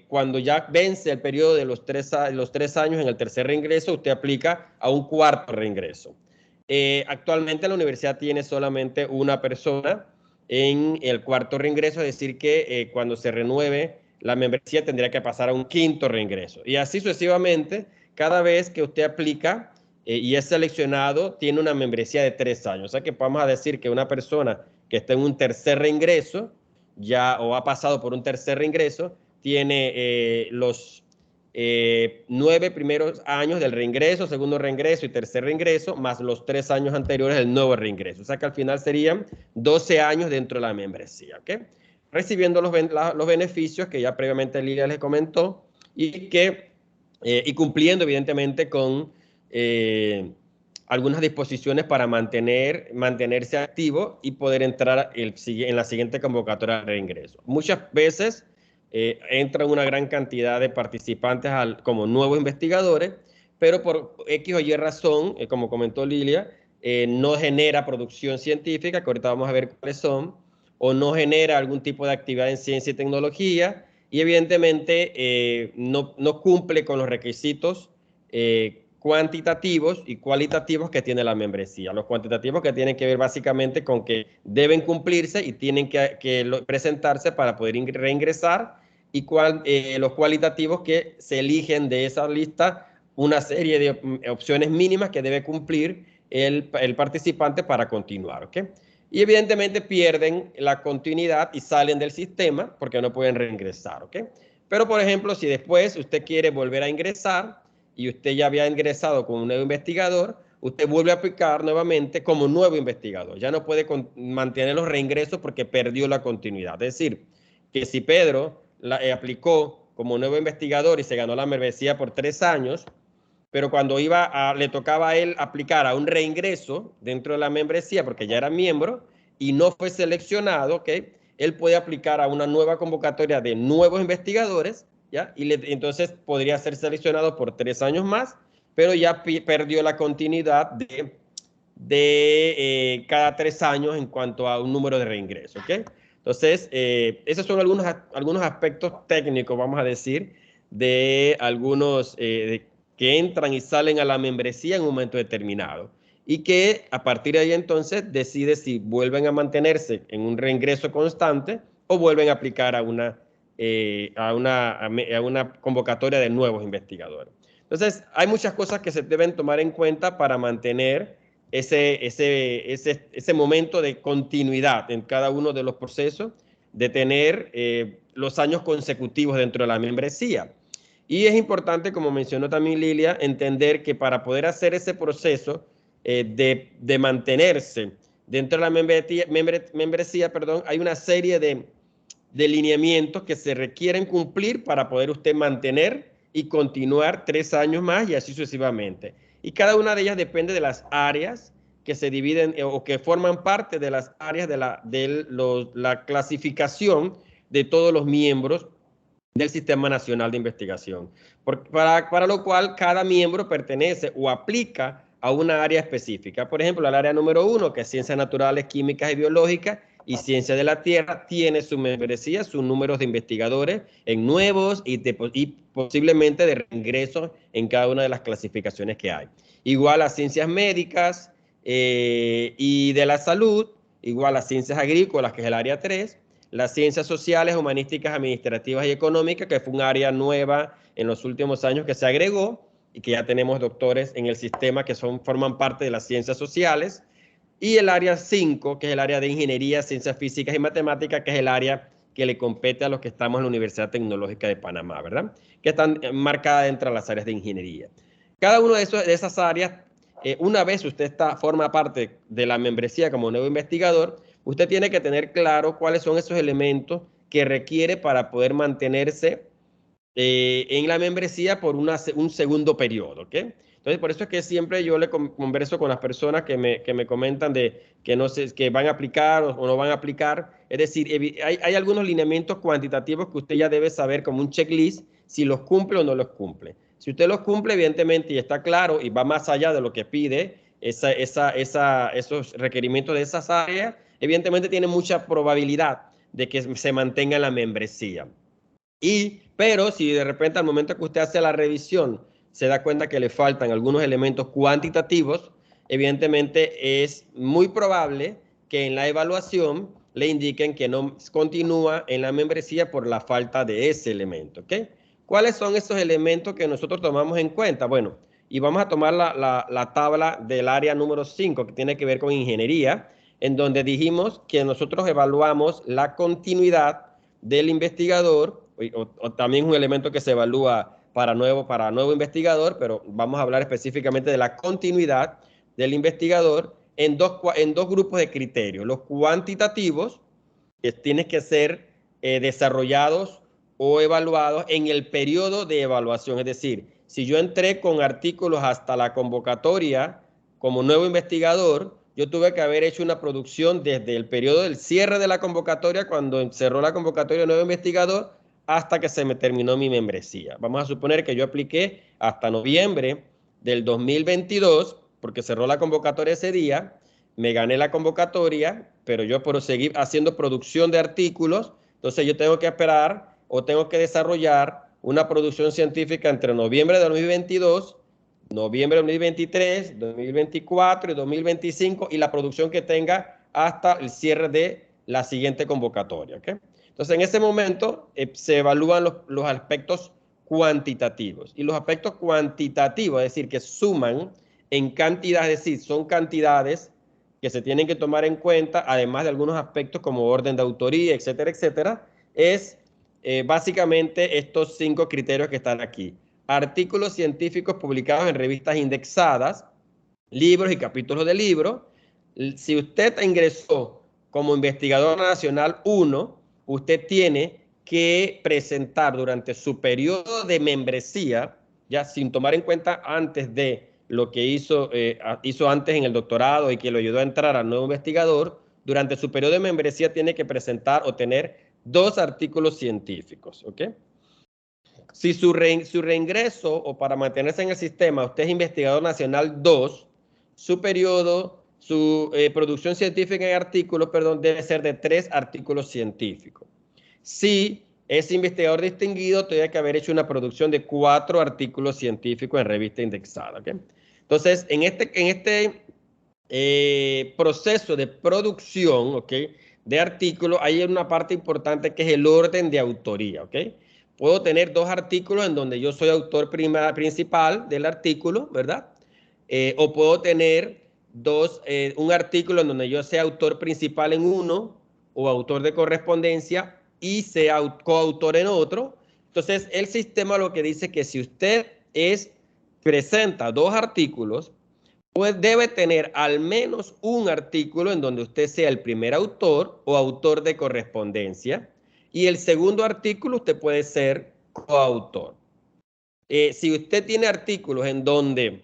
cuando ya vence el periodo de los 3 años en el tercer reingreso, usted aplica a un cuarto reingreso. Actualmente la universidad tiene solamente una persona en el cuarto reingreso, es decir que cuando se renueve la membresía tendría que pasar a un quinto reingreso. Y así sucesivamente, cada vez que usted aplica y es seleccionado, tiene una membresía de 3 años. O sea que vamos a decir que una persona que está en un tercer reingreso, ya o ha pasado por un tercer reingreso, tiene los 9 primeros años del reingreso, segundo reingreso y tercer reingreso, más los 3 años anteriores del nuevo reingreso. O sea que al final serían 12 años dentro de la membresía, ¿ok? Recibiendo los beneficios que ya previamente Lilia les comentó y cumpliendo evidentemente con algunas disposiciones para mantenerse activo y poder entrar en la siguiente convocatoria de reingreso. Muchas veces entran una gran cantidad de participantes como nuevos investigadores, pero por X o Y razón, como comentó Lilia, no genera producción científica, que ahorita vamos a ver cuáles son, o no genera algún tipo de actividad en ciencia y tecnología, y evidentemente no cumple con los requisitos cuantitativos y cualitativos que tiene la membresía. Los cuantitativos que tienen que ver básicamente con que deben cumplirse y tienen que presentarse para poder reingresar, y los cualitativos que se eligen de esa lista una serie de opciones mínimas que debe cumplir el participante para continuar, ¿ok? Y evidentemente pierden la continuidad y salen del sistema porque no pueden reingresar, ¿ok? Pero, por ejemplo, si después usted quiere volver a ingresar y usted ya había ingresado como un nuevo investigador, usted vuelve a aplicar nuevamente como nuevo investigador. Ya no puede mantener los reingresos porque perdió la continuidad. Es decir, que si Pedro aplicó como nuevo investigador y se ganó la membresía por 3 años, pero cuando le tocaba a él aplicar a un reingreso dentro de la membresía, porque ya era miembro, y no fue seleccionado, ¿ok? Él puede aplicar a una nueva convocatoria de nuevos investigadores, ¿ya? Y entonces podría ser seleccionado por 3 años más, pero ya perdió la continuidad de cada 3 años en cuanto a un número de reingreso, ¿ok? Entonces, esos son algunos aspectos técnicos, vamos a decir, de algunos que entran y salen a la membresía en un momento determinado, y que a partir de ahí entonces decide si vuelven a mantenerse en un reingreso constante o vuelven a aplicar a una convocatoria de nuevos investigadores. Entonces, hay muchas cosas que se deben tomar en cuenta para mantener ese momento de continuidad en cada uno de los procesos, de tener los años consecutivos dentro de la membresía. Y es importante, como mencionó también Lilia, entender que para poder hacer ese proceso de mantenerse dentro de la membresía, hay una serie de lineamientos que se requieren cumplir para poder usted mantener y continuar 3 años más y así sucesivamente. Y cada una de ellas depende de las áreas que se dividen o que forman parte de las áreas de la clasificación de todos los miembros del Sistema Nacional de Investigación, para lo cual cada miembro pertenece o aplica a una área específica. Por ejemplo, el área número 1, que es Ciencias Naturales, Químicas y Biológicas, y Ciencia de la Tierra, tiene su membresía, sus números de investigadores en nuevos y posiblemente de reingresos en cada una de las clasificaciones que hay. Igual a Ciencias Médicas y de la Salud, igual a Ciencias Agrícolas, que es el área 3, las Ciencias Sociales, Humanísticas, Administrativas y Económicas, que fue un área nueva en los últimos años que se agregó y que ya tenemos doctores en el sistema que forman parte de las Ciencias Sociales. Y el área 5, que es el área de Ingeniería, Ciencias Físicas y Matemáticas, que es el área que le compete a los que estamos en la Universidad Tecnológica de Panamá, ¿verdad? Que están marcadas dentro de las áreas de ingeniería. Cada una de esas áreas, una vez usted forma parte de la membresía como nuevo investigador, usted tiene que tener claro cuáles son esos elementos que requiere para poder mantenerse en la membresía por un segundo periodo, ¿ok? Entonces, por eso es que siempre yo le converso con las personas que me comentan de que no sé, que van a aplicar o no van a aplicar. Es decir, hay algunos lineamientos cuantitativos que usted ya debe saber como un checklist si los cumple o no los cumple. Si usted los cumple, evidentemente, y está claro y va más allá de lo que pide esos requerimientos de esas áreas, evidentemente tiene mucha probabilidad de que se mantenga en la membresía. Pero si de repente al momento que usted hace la revisión se da cuenta que le faltan algunos elementos cuantitativos, evidentemente es muy probable que en la evaluación le indiquen que no continúa en la membresía por la falta de ese elemento, ¿ok? ¿Cuáles son esos elementos que nosotros tomamos en cuenta? Bueno, y vamos a tomar la tabla del área número 5, que tiene que ver con ingeniería, en donde dijimos que nosotros evaluamos la continuidad del investigador, o también un elemento que se evalúa para nuevo investigador, pero vamos a hablar específicamente de la continuidad del investigador en dos grupos de criterios. Los cuantitativos, que tienen que ser desarrollados o evaluados en el periodo de evaluación. Es decir, si yo entré con artículos hasta la convocatoria como nuevo investigador, yo tuve que haber hecho una producción desde el periodo del cierre de la convocatoria, cuando cerró la convocatoria de nuevo investigador, hasta que se me terminó mi membresía. Vamos a suponer que yo apliqué hasta noviembre del 2022, porque cerró la convocatoria ese día, me gané la convocatoria, pero yo por seguir haciendo producción de artículos, entonces yo tengo que esperar o tengo que desarrollar una producción científica entre noviembre de 2022, noviembre de 2023, 2024 y 2025 y la producción que tenga hasta el cierre de la siguiente convocatoria. ¿Okay? Entonces, en ese momento se evalúan los aspectos cuantitativos. Y los aspectos cuantitativos, es decir, que suman en cantidad, es decir, son cantidades que se tienen que tomar en cuenta, además de algunos aspectos como orden de autoría, etcétera, etcétera, es básicamente estos 5 criterios que están aquí. Artículos científicos publicados en revistas indexadas, libros y capítulos de libros. Si usted ingresó como investigador nacional 1, usted tiene que presentar durante su periodo de membresía, ya sin tomar en cuenta antes de lo que hizo antes en el doctorado y que lo ayudó a entrar al nuevo investigador, durante su periodo de membresía tiene que presentar o tener 2 artículos científicos, ¿ok? Si su reingreso o para mantenerse en el sistema, usted es investigador nacional 2, su periodo, su producción científica en artículos, perdón, debe ser de 3 artículos científicos. Si es investigador distinguido, tiene que haber hecho una producción de 4 artículos científicos en revista indexada. ¿Okay? Entonces, en este proceso de producción, ¿okay? De artículos, hay una parte importante que es el orden de autoría. ¿Okay? Puedo tener 2 artículos en donde yo soy autor principal del artículo, ¿verdad? O puedo tener un artículo en donde yo sea autor principal en uno o autor de correspondencia y sea coautor en otro. Entonces, el sistema lo que dice que si usted presenta 2 artículos, pues debe tener al menos un artículo en donde usted sea el primer autor o autor de correspondencia y el segundo artículo usted puede ser coautor. Si usted tiene artículos en donde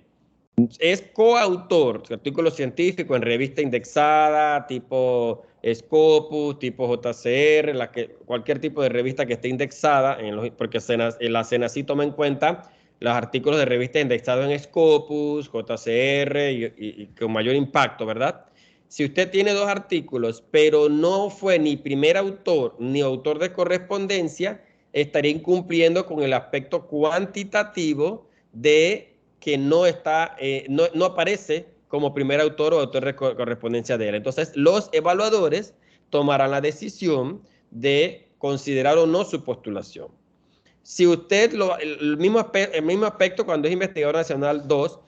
es coautor, artículos científicos en revista indexada, tipo Scopus, tipo JCR, cualquier tipo de revista que esté indexada, porque la CENACYT toma en cuenta los artículos de revista indexados en Scopus, JCR y con mayor impacto, ¿verdad? Si usted tiene 2 artículos, pero no fue ni primer autor ni autor de correspondencia, estaría incumpliendo con el aspecto cuantitativo de que no aparece como primer autor o autor de correspondencia de él. Entonces, los evaluadores tomarán la decisión de considerar o no su postulación. Si usted, el mismo aspecto cuando es investigador nacional 2,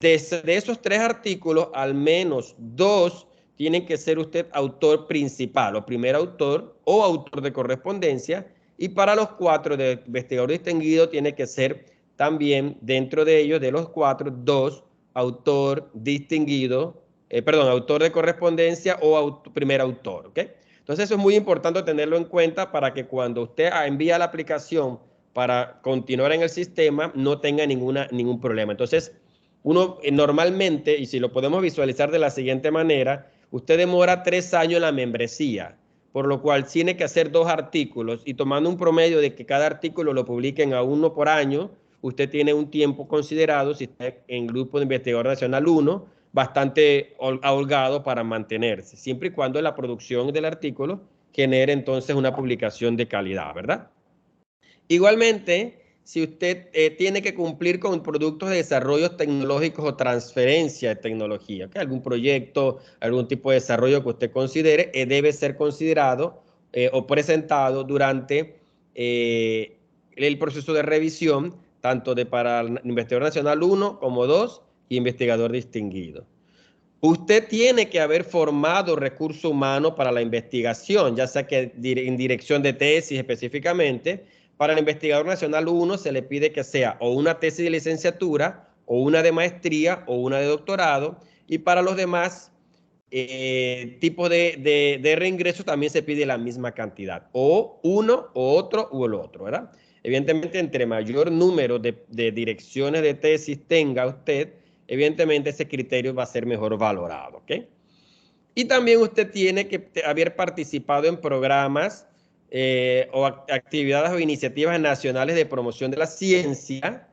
de esos 3 artículos, al menos 2 tienen que ser usted autor principal o primer autor o autor de correspondencia, y para los 4 de investigador distinguido tiene que ser también dentro de ellos, de los 4, 2 autor distinguido, autor de correspondencia o primer autor, ¿ok? Entonces eso es muy importante tenerlo en cuenta para que cuando usted envía la aplicación para continuar en el sistema no tenga ningún problema. Entonces, uno normalmente, y si lo podemos visualizar de la siguiente manera, usted demora 3 años en la membresía, por lo cual tiene que hacer 2 artículos y tomando un promedio de que cada artículo lo publiquen a 1 por año, usted tiene un tiempo considerado, si está en grupo de investigador nacional 1, bastante holgado para mantenerse, siempre y cuando la producción del artículo genere entonces una publicación de calidad, ¿verdad? Igualmente, si usted tiene que cumplir con productos de desarrollos tecnológicos o transferencia de tecnología, ¿okay? Algún proyecto, algún tipo de desarrollo que usted considere, debe ser considerado o presentado durante el proceso de revisión, tanto para el investigador nacional 1 como 2 y investigador distinguido. Usted tiene que haber formado recurso humano para la investigación, ya sea que en dirección de tesis específicamente. Para el investigador nacional 1 se le pide que sea o una tesis de licenciatura, o una de maestría, o una de doctorado, y para los demás tipos de reingreso también se pide la misma cantidad, o uno, o otro, o el otro, ¿verdad? Evidentemente, entre mayor número de direcciones de tesis tenga usted, evidentemente ese criterio va a ser mejor valorado, ¿ok? Y también usted tiene que haber participado en programas o actividades o iniciativas nacionales de promoción de la ciencia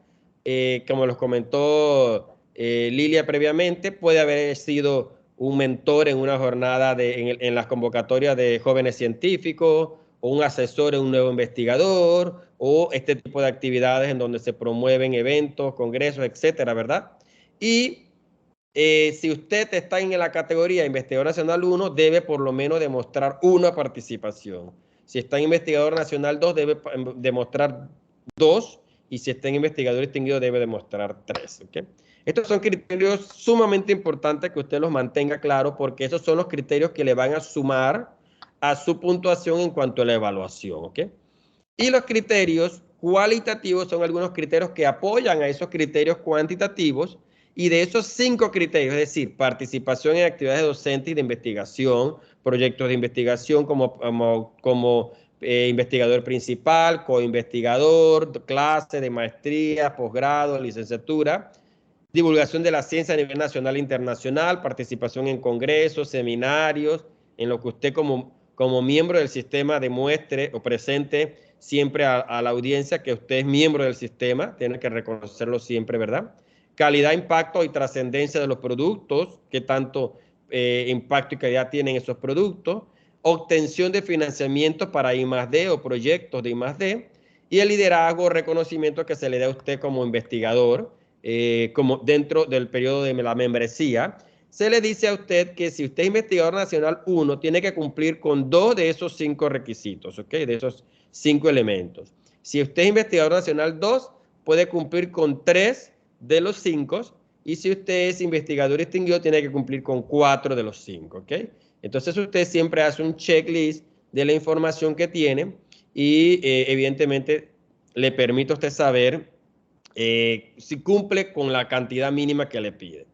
como los comentó Lilia previamente, puede haber sido un mentor en una jornada en las convocatorias de jóvenes científicos, o un asesor en un nuevo investigador, o este tipo de actividades en donde se promueven eventos, congresos, etcétera, ¿verdad? Y si usted está en la categoría Investigador Nacional 1, debe por lo menos demostrar una participación. Si está en Investigador Nacional 2, debe demostrar 2, y si está en Investigador Distinguido, debe demostrar 3. ¿Okay? Estos son criterios sumamente importantes que usted los mantenga claro, porque esos son los criterios que le van a sumar a su puntuación en cuanto a la evaluación. ¿Okay? Y los criterios cualitativos son algunos criterios que apoyan a esos criterios cuantitativos, y de esos 5 criterios, es decir, participación en actividades docentes y de investigación, proyectos de investigación como investigador principal, coinvestigador, clase de maestría, posgrado, licenciatura, divulgación de la ciencia a nivel nacional e internacional, participación en congresos, seminarios, en lo que usted como miembro del sistema demuestre o presente siempre a la audiencia que usted es miembro del sistema, tiene que reconocerlo siempre, ¿verdad? Calidad, impacto y trascendencia de los productos, qué tanto impacto y calidad tienen esos productos, obtención de financiamiento para I+D o proyectos de I+D, y el liderazgo o reconocimiento que se le da a usted como investigador, como dentro del periodo de la membresía. Se le dice a usted que si usted es investigador nacional 1, tiene que cumplir con 2 de esos 5 requisitos, ¿ok? De esos 5 elementos. Si usted es investigador nacional 2, puede cumplir con 3 de los 5, y si usted es investigador distinguido, tiene que cumplir con 4 de los 5, ¿ok? Entonces usted siempre hace un checklist de la información que tiene, y evidentemente le permite a usted saber si cumple con la cantidad mínima que le pide.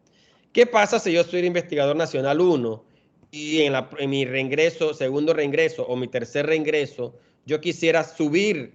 ¿Qué pasa si yo soy el investigador nacional 1 y en mi reingreso, segundo reingreso o mi tercer reingreso, yo quisiera subir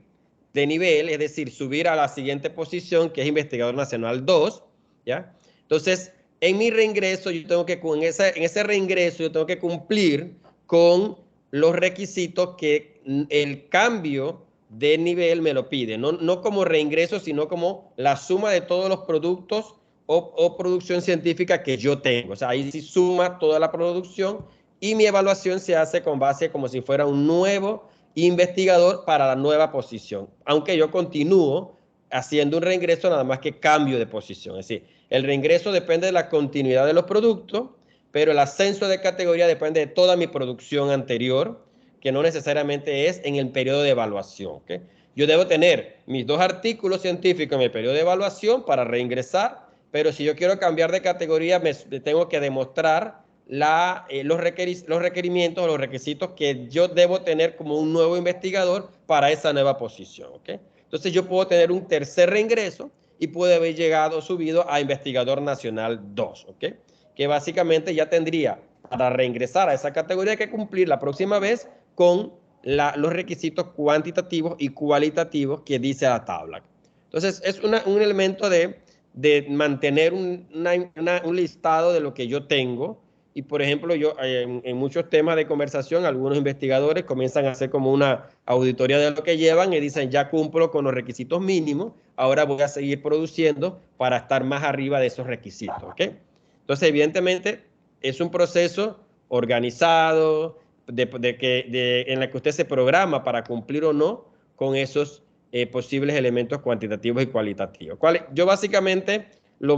de nivel, es decir, subir a la siguiente posición, que es investigador nacional 2, ¿ya? Entonces, en mi reingreso, yo tengo que, en ese reingreso, yo tengo que cumplir con los requisitos que el cambio de nivel me lo pide, no como reingreso, sino como la suma de todos los productos o producción científica que yo tengo. O sea, ahí sí suma toda la producción, y mi evaluación se hace con base como si fuera un nuevo investigador para la nueva posición, aunque yo continúo haciendo un reingreso, nada más que cambio de posición. Es decir, el reingreso depende de la continuidad de los productos, pero el ascenso de categoría depende de toda mi producción anterior, que no necesariamente es en el periodo de evaluación. ¿Okay? Yo debo tener mis 2 artículos científicos en el periodo de evaluación para reingresar, pero si yo quiero cambiar de categoría, tengo que demostrar los requerimientos o los requisitos que yo debo tener como un nuevo investigador para esa nueva posición. ¿Okay? Entonces yo puedo tener un tercer reingreso y puede haber subido a investigador nacional 2. ¿Okay? Que básicamente ya tendría, para reingresar a esa categoría, que cumplir la próxima vez con los requisitos cuantitativos y cualitativos que dice la tabla. Entonces, es un elemento de mantener un listado de lo que yo tengo. Y, por ejemplo, yo en muchos temas de conversación, algunos investigadores comienzan a hacer como una auditoría de lo que llevan y dicen, ya cumplo con los requisitos mínimos, ahora voy a seguir produciendo para estar más arriba de esos requisitos. ¿Okay? Entonces, evidentemente, es un proceso organizado, en la que usted se programa para cumplir o no con esos posibles elementos cuantitativos y cualitativos. Yo básicamente lo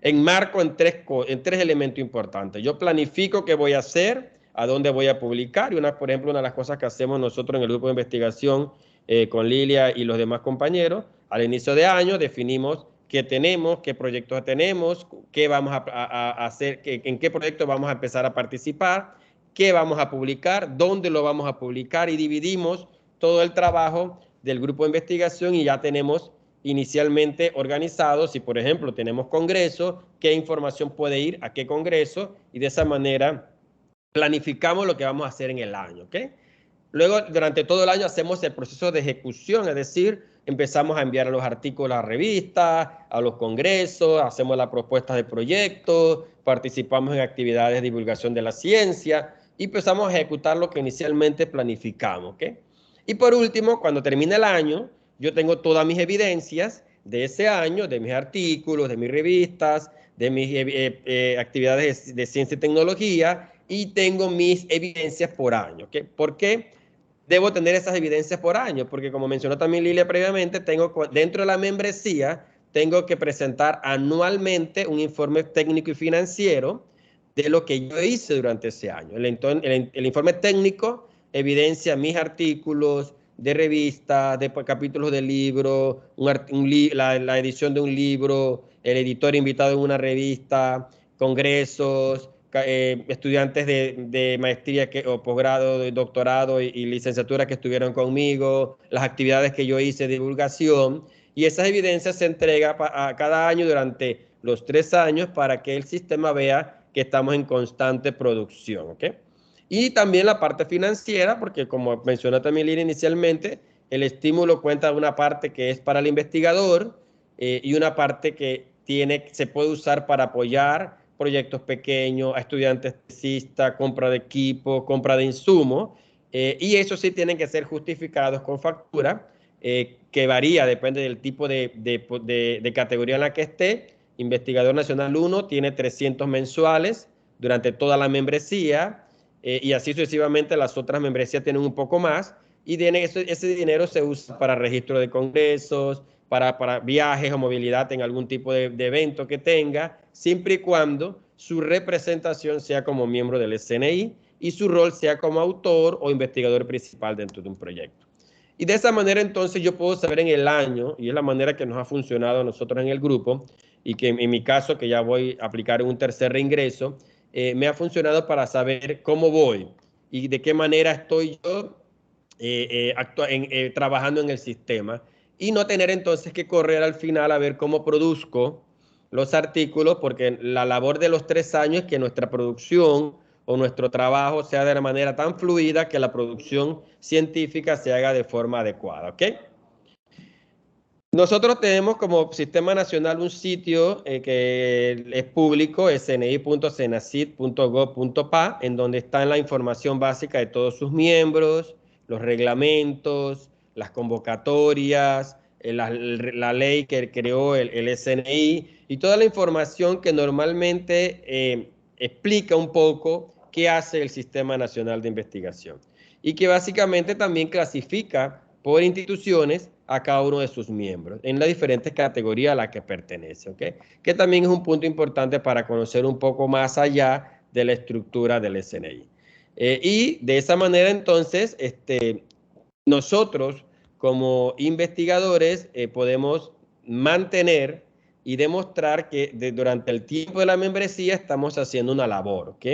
enmarco en tres elementos importantes. Yo planifico qué voy a hacer, a dónde voy a publicar, y por ejemplo, una de las cosas que hacemos nosotros en el grupo de investigación con Lilia y los demás compañeros, al inicio de año definimos qué tenemos, qué proyectos tenemos, qué vamos a hacer, en qué proyectos vamos a empezar a participar, qué vamos a publicar, dónde lo vamos a publicar, y dividimos todo el trabajo del grupo de investigación, y ya tenemos inicialmente organizado, si por ejemplo tenemos congreso, qué información puede ir a qué congreso, y de esa manera planificamos lo que vamos a hacer en el año. ¿Okay? Luego, durante todo el año hacemos el proceso de ejecución, es decir, empezamos a enviar los artículos a revistas, a los congresos, hacemos las propuestas de proyectos, participamos en actividades de divulgación de la ciencia y empezamos a ejecutar lo que inicialmente planificamos. ¿Okay? Y por último, cuando termina el año, yo tengo todas mis evidencias de ese año, de mis artículos, de mis revistas, de mis actividades de ciencia y tecnología, y tengo mis evidencias por año. ¿Okay? ¿Por qué debo tener esas evidencias por año? Porque como mencionó también Lilia previamente, dentro de la membresía, tengo que presentar anualmente un informe técnico y financiero de lo que yo hice durante ese año. El informe técnico evidencia mis artículos de revistas, de capítulos de libro, la edición de un libro, el editor invitado en una revista, congresos, estudiantes de maestría o posgrado, de doctorado y licenciatura que estuvieron conmigo, las actividades que yo hice de divulgación, y esas evidencias se entregan a cada año durante los 3 años para que el sistema vea que estamos en constante producción, ¿ok? Y también la parte financiera, porque como mencionó también Lina inicialmente, el estímulo cuenta de una parte que es para el investigador y una parte que se puede usar para apoyar proyectos pequeños, a estudiantes tesistas, compra de equipo, compra de insumos, y eso sí tienen que ser justificados con factura, que varía, depende del tipo de categoría en la que esté. Investigador Nacional 1 tiene 300 mensuales durante toda la membresía, y así sucesivamente las otras membresías tienen un poco más, y ese dinero se usa para registro de congresos, para viajes o movilidad en algún tipo de evento que tenga, siempre y cuando su representación sea como miembro del SNI y su rol sea como autor o investigador principal dentro de un proyecto. Y de esa manera entonces yo puedo saber en el año, y es la manera que nos ha funcionado a nosotros en el grupo, y que en mi caso, que ya voy a aplicar un tercer reingreso, me ha funcionado para saber cómo voy y de qué manera estoy yo trabajando en el sistema, y no tener entonces que correr al final a ver cómo produzco los artículos, porque la labor de los 3 años es que nuestra producción o nuestro trabajo sea de la manera tan fluida que la producción científica se haga de forma adecuada, ¿ok? Nosotros tenemos como Sistema Nacional un sitio que es público, sni.cenacit.gov.pa, en donde está la información básica de todos sus miembros, los reglamentos, las convocatorias, la ley que creó el SNI y toda la información que normalmente explica un poco qué hace el Sistema Nacional de Investigación, y que básicamente también clasifica por instituciones a cada uno de sus miembros en las diferentes categorías a las que pertenece, ¿ok? Que también es un punto importante para conocer un poco más allá de la estructura del SNI. Y de esa manera entonces, nosotros como investigadores podemos mantener y demostrar que durante el tiempo de la membresía estamos haciendo una labor, ¿ok?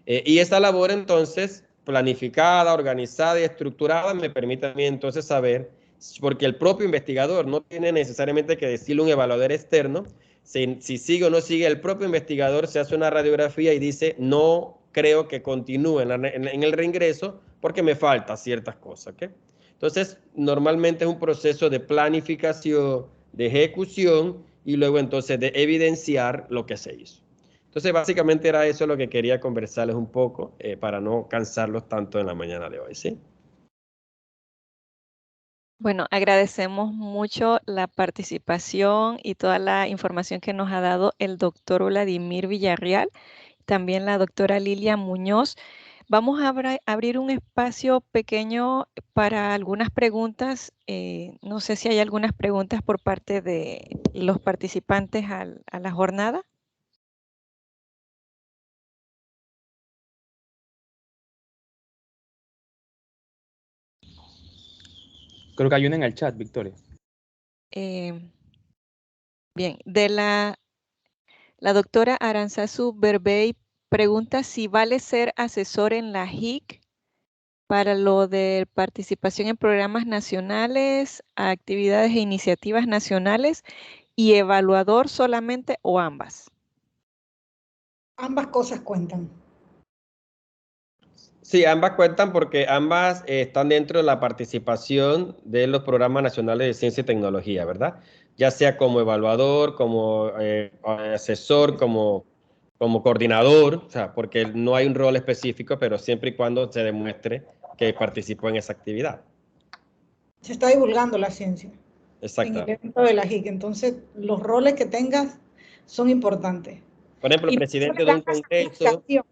Y esa labor entonces planificada, organizada y estructurada me permite a mí entonces saber, porque el propio investigador no tiene necesariamente que decirle a un evaluador externo, si sigue o no sigue, el propio investigador se hace una radiografía y dice, no creo que continúe en el reingreso porque me faltan ciertas cosas, ¿ok? Entonces, normalmente es un proceso de planificación, de ejecución y luego entonces de evidenciar lo que se hizo. Entonces, básicamente era eso lo que quería conversarles un poco para no cansarlos tanto en la mañana de hoy, ¿sí? Bueno, agradecemos mucho la participación y toda la información que nos ha dado el doctor Vladimir Villarreal, también la doctora Lilia Muñoz. Vamos a abrir un espacio pequeño para algunas preguntas. No sé si hay algunas preguntas por parte de los participantes a la jornada. Creo que hay una en el chat, Victoria. Bien, la doctora Aranzazu Berbey pregunta si vale ser asesor en la JIC para lo de participación en programas nacionales, actividades e iniciativas nacionales, y evaluador solamente o ambas. Ambas cosas cuentan. Sí, ambas cuentan porque ambas están dentro de la participación de los programas nacionales de ciencia y tecnología, ¿verdad? Ya sea como evaluador, como asesor, como coordinador, o sea, porque no hay un rol específico, pero siempre y cuando se demuestre que participó en esa actividad. Se está divulgando la ciencia. en el Exacto. evento de la JIC. Entonces, los roles que tengas son importantes. Por ejemplo, Y presidente le de dan un la congreso, certificación.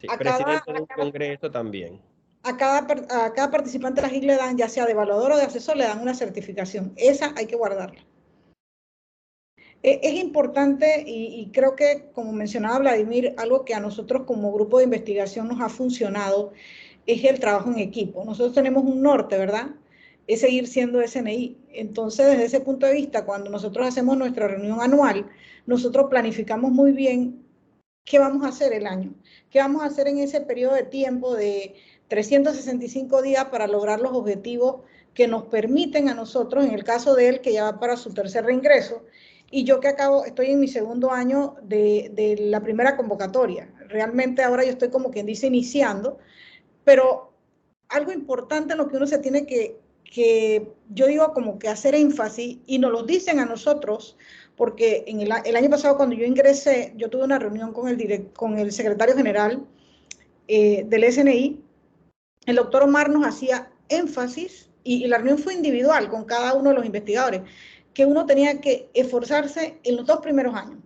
sí, A cada, presidente de un congreso también. a cada participante de la JIC le dan, ya sea de evaluador o de asesor, le dan una certificación. Esa hay que guardarla. Es importante y creo que, como mencionaba Vladimir, algo que a nosotros como grupo de investigación nos ha funcionado es el trabajo en equipo. Nosotros tenemos un norte, ¿verdad? Es seguir siendo SNI. Entonces, desde ese punto de vista, cuando nosotros hacemos nuestra reunión anual, nosotros planificamos muy bien qué vamos a hacer el año, qué vamos a hacer en ese periodo de tiempo de 365 días para lograr los objetivos que nos permiten a nosotros, en el caso de él, que ya va para su tercer reingreso, y yo que estoy en mi segundo año de la primera convocatoria. Realmente ahora yo estoy como quien dice iniciando, pero algo importante en lo que uno se tiene que yo digo como que hacer énfasis, y nos lo dicen a nosotros, porque en el año pasado cuando yo ingresé, yo tuve una reunión con el secretario general del SNI, el doctor Omar nos hacía énfasis, y la reunión fue individual con cada uno de los investigadores, que uno tenía que esforzarse en los 2 primeros años,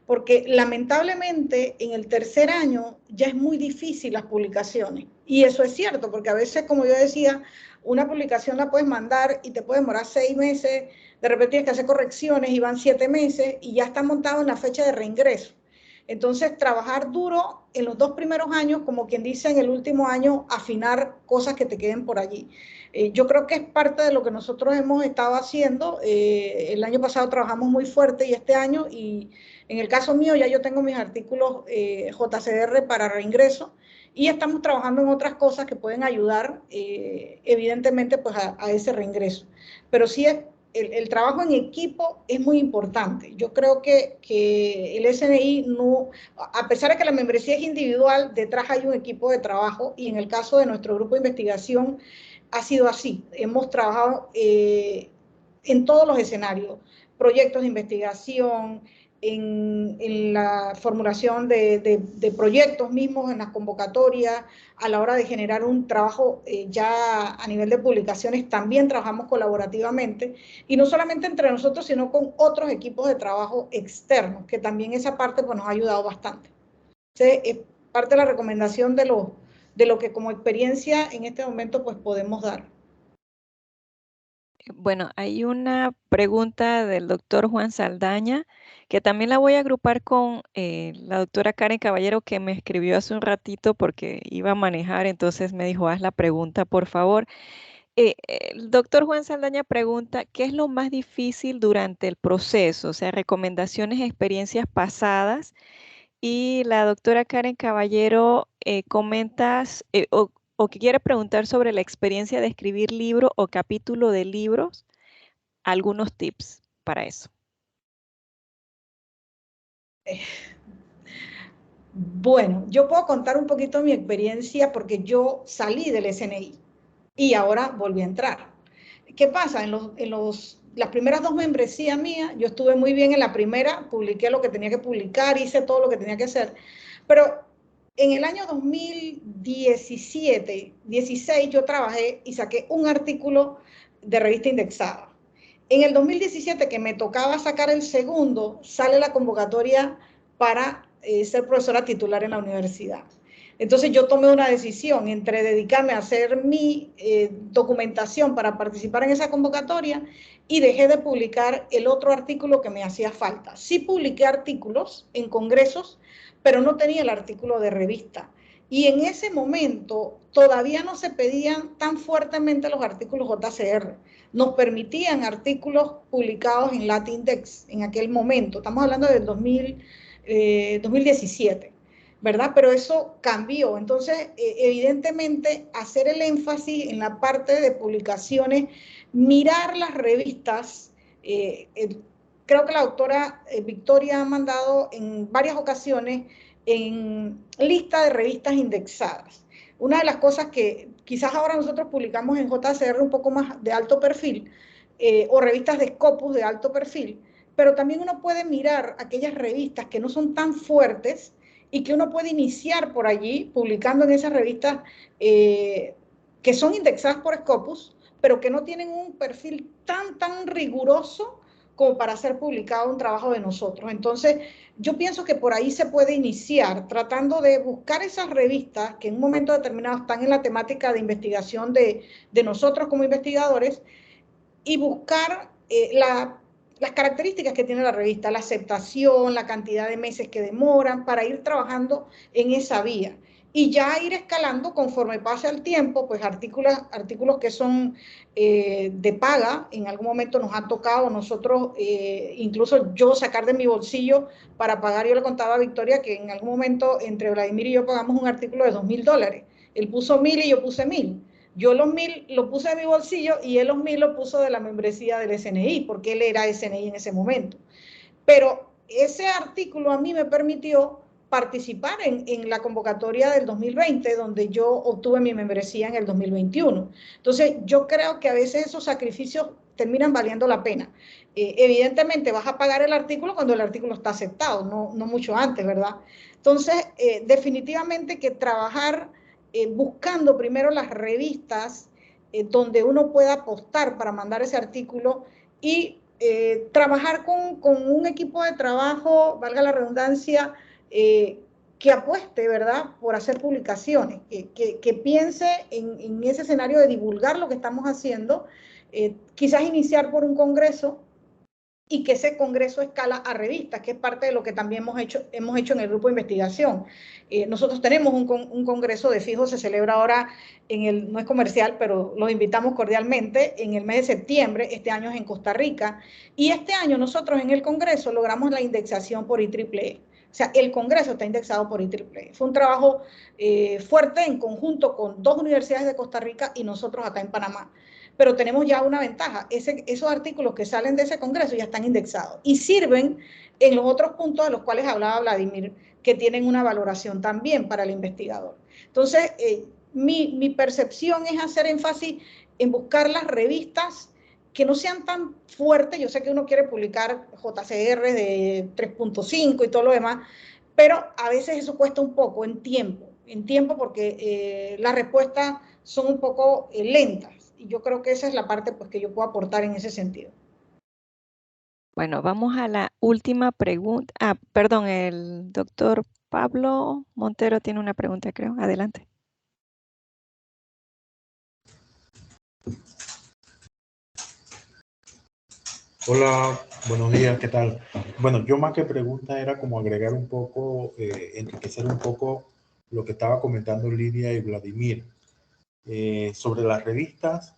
porque lamentablemente en el tercer año ya es muy difícil las publicaciones. Y eso es cierto, porque a veces, como yo decía, una publicación la puedes mandar y te puede demorar 6 meses, de repente tienes que hacer correcciones y van 7 meses y ya está montado en la fecha de reingreso. Entonces, trabajar duro en los 2 primeros años, como quien dice, en el último año, afinar cosas que te queden por allí. Yo creo que es parte de lo que nosotros hemos estado haciendo. El año pasado trabajamos muy fuerte y este año, y en el caso mío ya yo tengo mis artículos JCR para reingreso y estamos trabajando en otras cosas que pueden ayudar evidentemente pues a ese reingreso. Pero sí el trabajo en equipo es muy importante. Yo creo que el SNI no, a pesar de que la membresía es individual, detrás hay un equipo de trabajo, y en el caso de nuestro grupo de investigación ha sido así. Hemos trabajado en todos los escenarios, proyectos de investigación, en la formulación de proyectos mismos, en las convocatorias, a la hora de generar un trabajo ya a nivel de publicaciones, también trabajamos colaborativamente, y no solamente entre nosotros, sino con otros equipos de trabajo externos, que también esa parte pues, nos ha ayudado bastante. Entonces, es parte de la recomendación de lo que como experiencia en este momento pues podemos dar. Bueno, hay una pregunta del doctor Juan Saldaña, que también la voy a agrupar con la doctora Karen Caballero, que me escribió hace un ratito porque iba a manejar, entonces me dijo, haz la pregunta, por favor. El doctor Juan Saldaña pregunta, ¿qué es lo más difícil durante el proceso? O sea, recomendaciones, experiencias pasadas. Y la doctora Karen Caballero comentas o que quiere preguntar sobre la experiencia de escribir libro o capítulo de libros, algunos tips para eso. Bueno, yo puedo contar un poquito mi experiencia porque yo salí del SNI y ahora volví a entrar. ¿Qué pasa? Las primeras 2 membresías mías, yo estuve muy bien en la primera, publiqué lo que tenía que publicar, hice todo lo que tenía que hacer, pero en el año 2017, 16 yo trabajé y saqué un artículo de revista indexada. En el 2017, que me tocaba sacar el segundo, sale la convocatoria para ser profesora titular en la universidad. Entonces yo tomé una decisión entre dedicarme a hacer mi documentación para participar en esa convocatoria, y dejé de publicar el otro artículo que me hacía falta. Sí publiqué artículos en congresos, pero no tenía el artículo de revista. Y en ese momento todavía no se pedían tan fuertemente los artículos JCR. Nos permitían artículos publicados en Latindex en aquel momento. Estamos hablando del 2017. ¿Verdad? Pero eso cambió. Entonces, evidentemente, hacer el énfasis en la parte de publicaciones, mirar las revistas. Creo que la doctora Victoria ha mandado en varias ocasiones en lista de revistas indexadas. Una de las cosas que quizás ahora nosotros publicamos en JCR un poco más de alto perfil, o revistas de Scopus de alto perfil, pero también uno puede mirar aquellas revistas que no son tan fuertes y que uno puede iniciar por allí, publicando en esas revistas que son indexadas por Scopus, pero que no tienen un perfil tan riguroso como para ser publicado un trabajo de nosotros. Entonces, yo pienso que por ahí se puede iniciar tratando de buscar esas revistas que en un momento determinado están en la temática de investigación de nosotros como investigadores y buscar las características que tiene la revista, la aceptación, la cantidad de meses que demoran, para ir trabajando en esa vía. Y ya ir escalando conforme pase el tiempo, pues artículos que son de paga, en algún momento nos ha tocado nosotros, incluso yo sacar de mi bolsillo para pagar. Yo le contaba a Victoria que en algún momento entre Vladimir y yo pagamos un artículo de $2.000. Él puso 1.000 y yo puse 1.000. Yo los 1.000 lo puse de mi bolsillo y él los 1.000 lo puso de la membresía del SNI, porque él era SNI en ese momento. Pero ese artículo a mí me permitió participar en la convocatoria del 2020, donde yo obtuve mi membresía en el 2021. Entonces, yo creo que a veces esos sacrificios terminan valiendo la pena. Evidentemente, vas a pagar el artículo cuando el artículo está aceptado, no mucho antes, ¿verdad? Entonces, definitivamente que trabajar buscando primero las revistas donde uno pueda apostar para mandar ese artículo y trabajar con un equipo de trabajo, valga la redundancia, que apueste, ¿verdad?, por hacer publicaciones, que piense en ese escenario de divulgar lo que estamos haciendo, quizás iniciar por un congreso y que ese congreso escala a revistas, que es parte de lo que también hemos hecho en el grupo de investigación. Nosotros tenemos un congreso de fijo, se celebra ahora, no es comercial, pero los invitamos cordialmente, en el mes de septiembre, este año es en Costa Rica, y este año nosotros en el congreso logramos la indexación por IEEE. O sea, el congreso está indexado por IEEE. Fue un trabajo fuerte en conjunto con 2 universidades de Costa Rica y nosotros acá en Panamá. Pero tenemos ya una ventaja, esos artículos que salen de ese congreso ya están indexados y sirven en los otros puntos de los cuales hablaba Vladimir, que tienen una valoración también para el investigador. Entonces, mi percepción es hacer énfasis en buscar las revistas que no sean tan fuertes. Yo sé que uno quiere publicar JCR de 3.5 y todo lo demás, pero a veces eso cuesta un poco en tiempo porque las respuestas son un poco lentas. Y yo creo que esa es la parte pues, que yo puedo aportar en ese sentido. Bueno, vamos a la última pregunta. Perdón, el doctor Pablo Montero tiene una pregunta, creo. Adelante. Hola, buenos días, ¿qué tal? Bueno, yo más que pregunta era como agregar un poco, enriquecer un poco lo que estaba comentando Lidia y Vladimir sobre las revistas,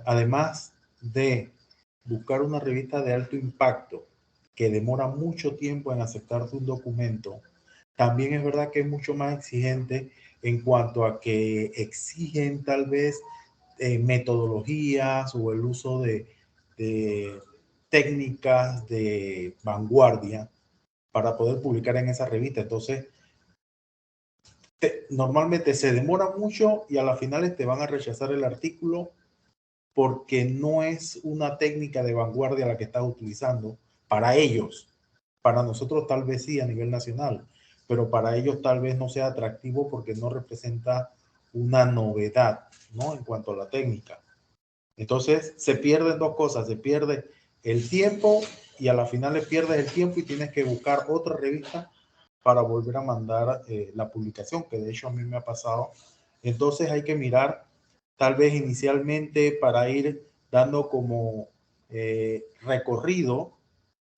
además de buscar una revista de alto impacto que demora mucho tiempo en aceptarte un documento, también es verdad que es mucho más exigente en cuanto a que exigen tal vez metodologías o el uso de técnicas de vanguardia para poder publicar en esa revista. Entonces, normalmente se demora mucho y a las finales te van a rechazar el artículo porque no es una técnica de vanguardia la que estás utilizando para ellos. Para nosotros tal vez sí a nivel nacional, pero para ellos tal vez no sea atractivo porque no representa una novedad, ¿no? En cuanto a la técnica. Entonces se pierden dos cosas, se pierde el tiempo y a la final le pierdes el tiempo y tienes que buscar otra revista para volver a mandar la publicación, que de hecho a mí me ha pasado. Entonces hay que mirar tal vez inicialmente para ir dando como recorrido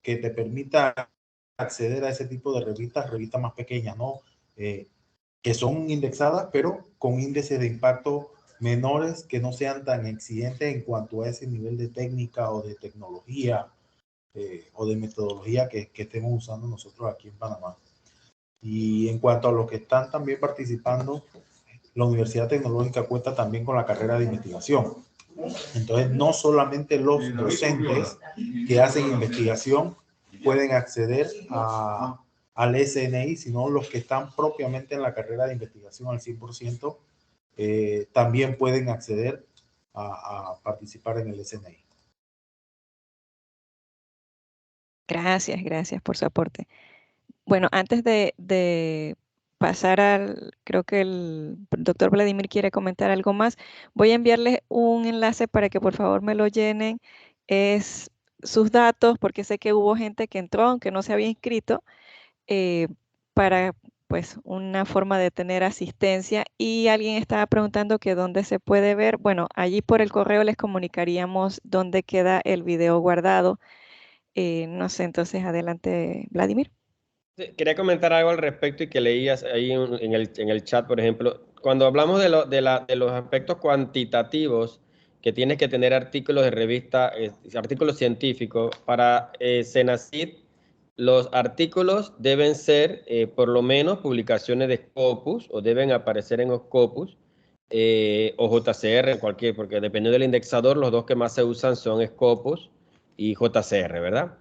que te permita acceder a ese tipo de revistas más pequeñas, ¿no? Que son indexadas, pero con índices de impacto menores que no sean tan exigentes en cuanto a ese nivel de técnica o de tecnología o de metodología que estemos usando nosotros aquí en Panamá. Y en cuanto a los que están también participando, la Universidad Tecnológica cuenta también con la carrera de investigación. Entonces, no solamente los docentes que hacen investigación pueden acceder al SNI, sino los que están propiamente en la carrera de investigación al 100%, también pueden acceder a participar en el SNI. Gracias por su aporte. Bueno, antes de pasar creo que el doctor Vladimir quiere comentar algo más. Voy a enviarles un enlace para que por favor me lo llenen. Es sus datos, porque sé que hubo gente que entró, aunque no se había inscrito, para pues una forma de tener asistencia. Y alguien estaba preguntando que dónde se puede ver. Bueno, allí por el correo les comunicaríamos dónde queda el video guardado. No sé, entonces adelante, Vladimir. Sí, quería comentar algo al respecto y que leías ahí en el chat, por ejemplo. Cuando hablamos de los aspectos cuantitativos que tienes que tener artículos de revista, artículos científicos, para Senacid, los artículos deben ser por lo menos publicaciones de Scopus o deben aparecer en Scopus o JCR, cualquier, porque dependiendo del indexador, los dos que más se usan son Scopus y JCR, ¿verdad?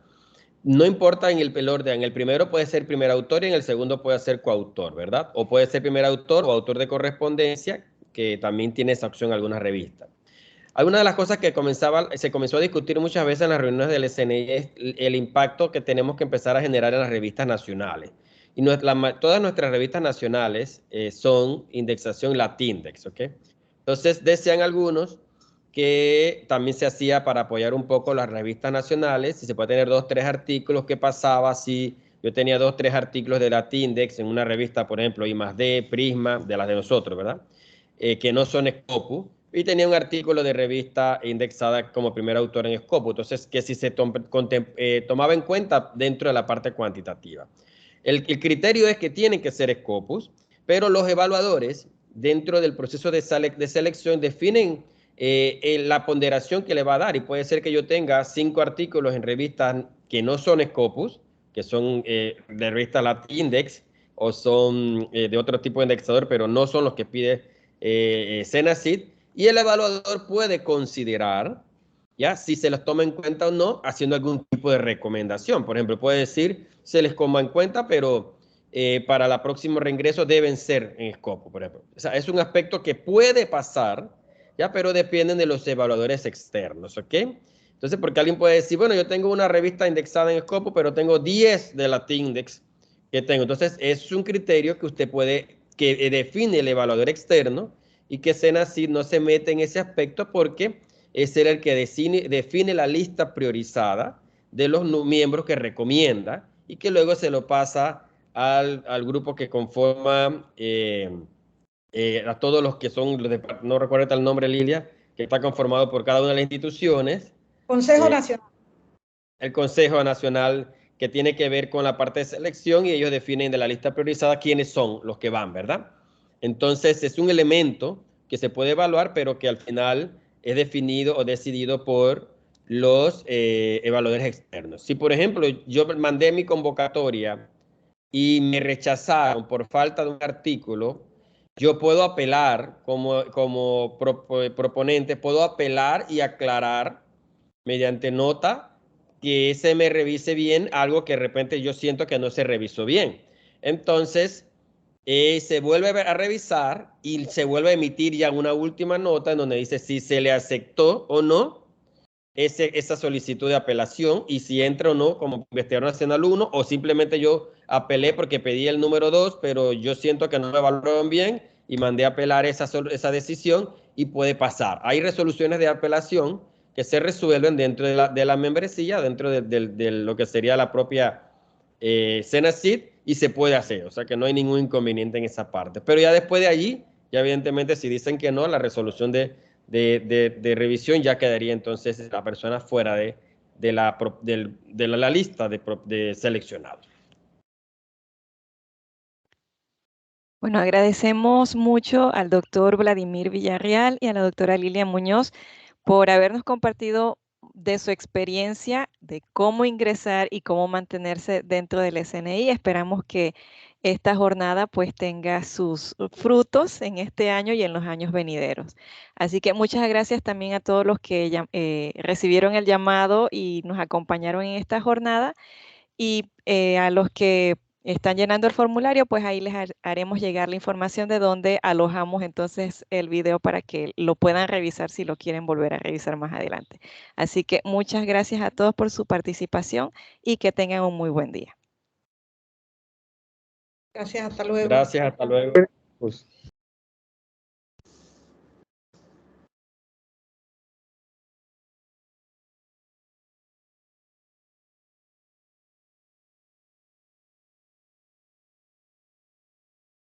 No importa en el orden, en el primero puede ser primer autor y en el segundo puede ser coautor, ¿verdad? O puede ser primer autor o autor de correspondencia, que también tiene esa opción en algunas revistas. Alguna de las cosas que se comenzó a discutir muchas veces en las reuniones del SNI es el impacto que tenemos que empezar a generar en las revistas nacionales. Y todas nuestras revistas nacionales son indexación Latindex, ¿ok? Entonces, desean algunos que también se hacía para apoyar un poco las revistas nacionales, si se puede tener 2 o 3 artículos. ¿Qué pasaba si yo tenía 2 o 3 artículos de Latindex en una revista, por ejemplo, I+D, Prisma, de las de nosotros, ¿verdad? Que no son Scopus, y tenía un artículo de revista indexada como primer autor en Scopus, entonces que si se tomaba en cuenta dentro de la parte cuantitativa. El criterio es que tienen que ser Scopus, pero los evaluadores dentro del proceso de selección definen la ponderación que le va a dar, y puede ser que yo tenga 5 artículos en revistas que no son Scopus, que son de revista Latindex o son de otro tipo de indexador, pero no son los que pide Senacid, y el evaluador puede considerar, ya, si se los toma en cuenta o no, haciendo algún tipo de recomendación. Por ejemplo, puede decir, se les toma en cuenta, pero para el próximo reingreso deben ser en Scopus, por ejemplo. O sea, es un aspecto que puede pasar, ya, pero dependen de los evaluadores externos, ¿ok? Entonces, porque alguien puede decir, bueno, yo tengo una revista indexada en Scopus, pero tengo 10 de Latindex que tengo. Entonces, es un criterio que usted puede, que define el evaluador externo, y que Senacid no se mete en ese aspecto porque es el que define la lista priorizada de los miembros que recomienda y que luego se lo pasa al grupo que conforma a todos los que son, no recuerdo el nombre, Lilia, que está conformado por cada una de las instituciones. Consejo Nacional. El Consejo Nacional, que tiene que ver con la parte de selección, y ellos definen de la lista priorizada quiénes son los que van, ¿verdad? Entonces es un elemento que se puede evaluar, pero que al final es definido o decidido por los evaluadores externos. Si, por ejemplo, yo mandé mi convocatoria y me rechazaron por falta de un artículo, yo puedo apelar como proponente, puedo apelar y aclarar mediante nota que se me revise bien algo que de repente yo siento que no se revisó bien. Entonces, se vuelve a revisar y se vuelve a emitir ya una última nota en donde dice si se le aceptó o no esa solicitud de apelación, y si entra o no como investigador nacional 1, o simplemente yo apelé porque pedí el número 2, pero yo siento que no me evaluaron bien y mandé a apelar esa decisión, y puede pasar. Hay resoluciones de apelación que se resuelven dentro de la membresía, dentro de lo que sería la propia Senacid, y se puede hacer, o sea que no hay ningún inconveniente en esa parte. Pero ya después de allí, ya evidentemente si dicen que no, la resolución de revisión ya quedaría entonces la persona fuera de la lista de seleccionados. Bueno, agradecemos mucho al doctor Vladimir Villarreal y a la doctora Lilia Muñoz por habernos compartido de su experiencia de cómo ingresar y cómo mantenerse dentro del SNI. Esperamos que esta jornada pues tenga sus frutos en este año y en los años venideros. Así que muchas gracias también a todos los que recibieron el llamado y nos acompañaron en esta jornada, y a los que están llenando el formulario, pues ahí les haremos llegar la información de dónde alojamos entonces el video para que lo puedan revisar si lo quieren volver a revisar más adelante. Así que muchas gracias a todos por su participación y que tengan un muy buen día. Gracias, hasta luego. Gracias, hasta luego. Pues.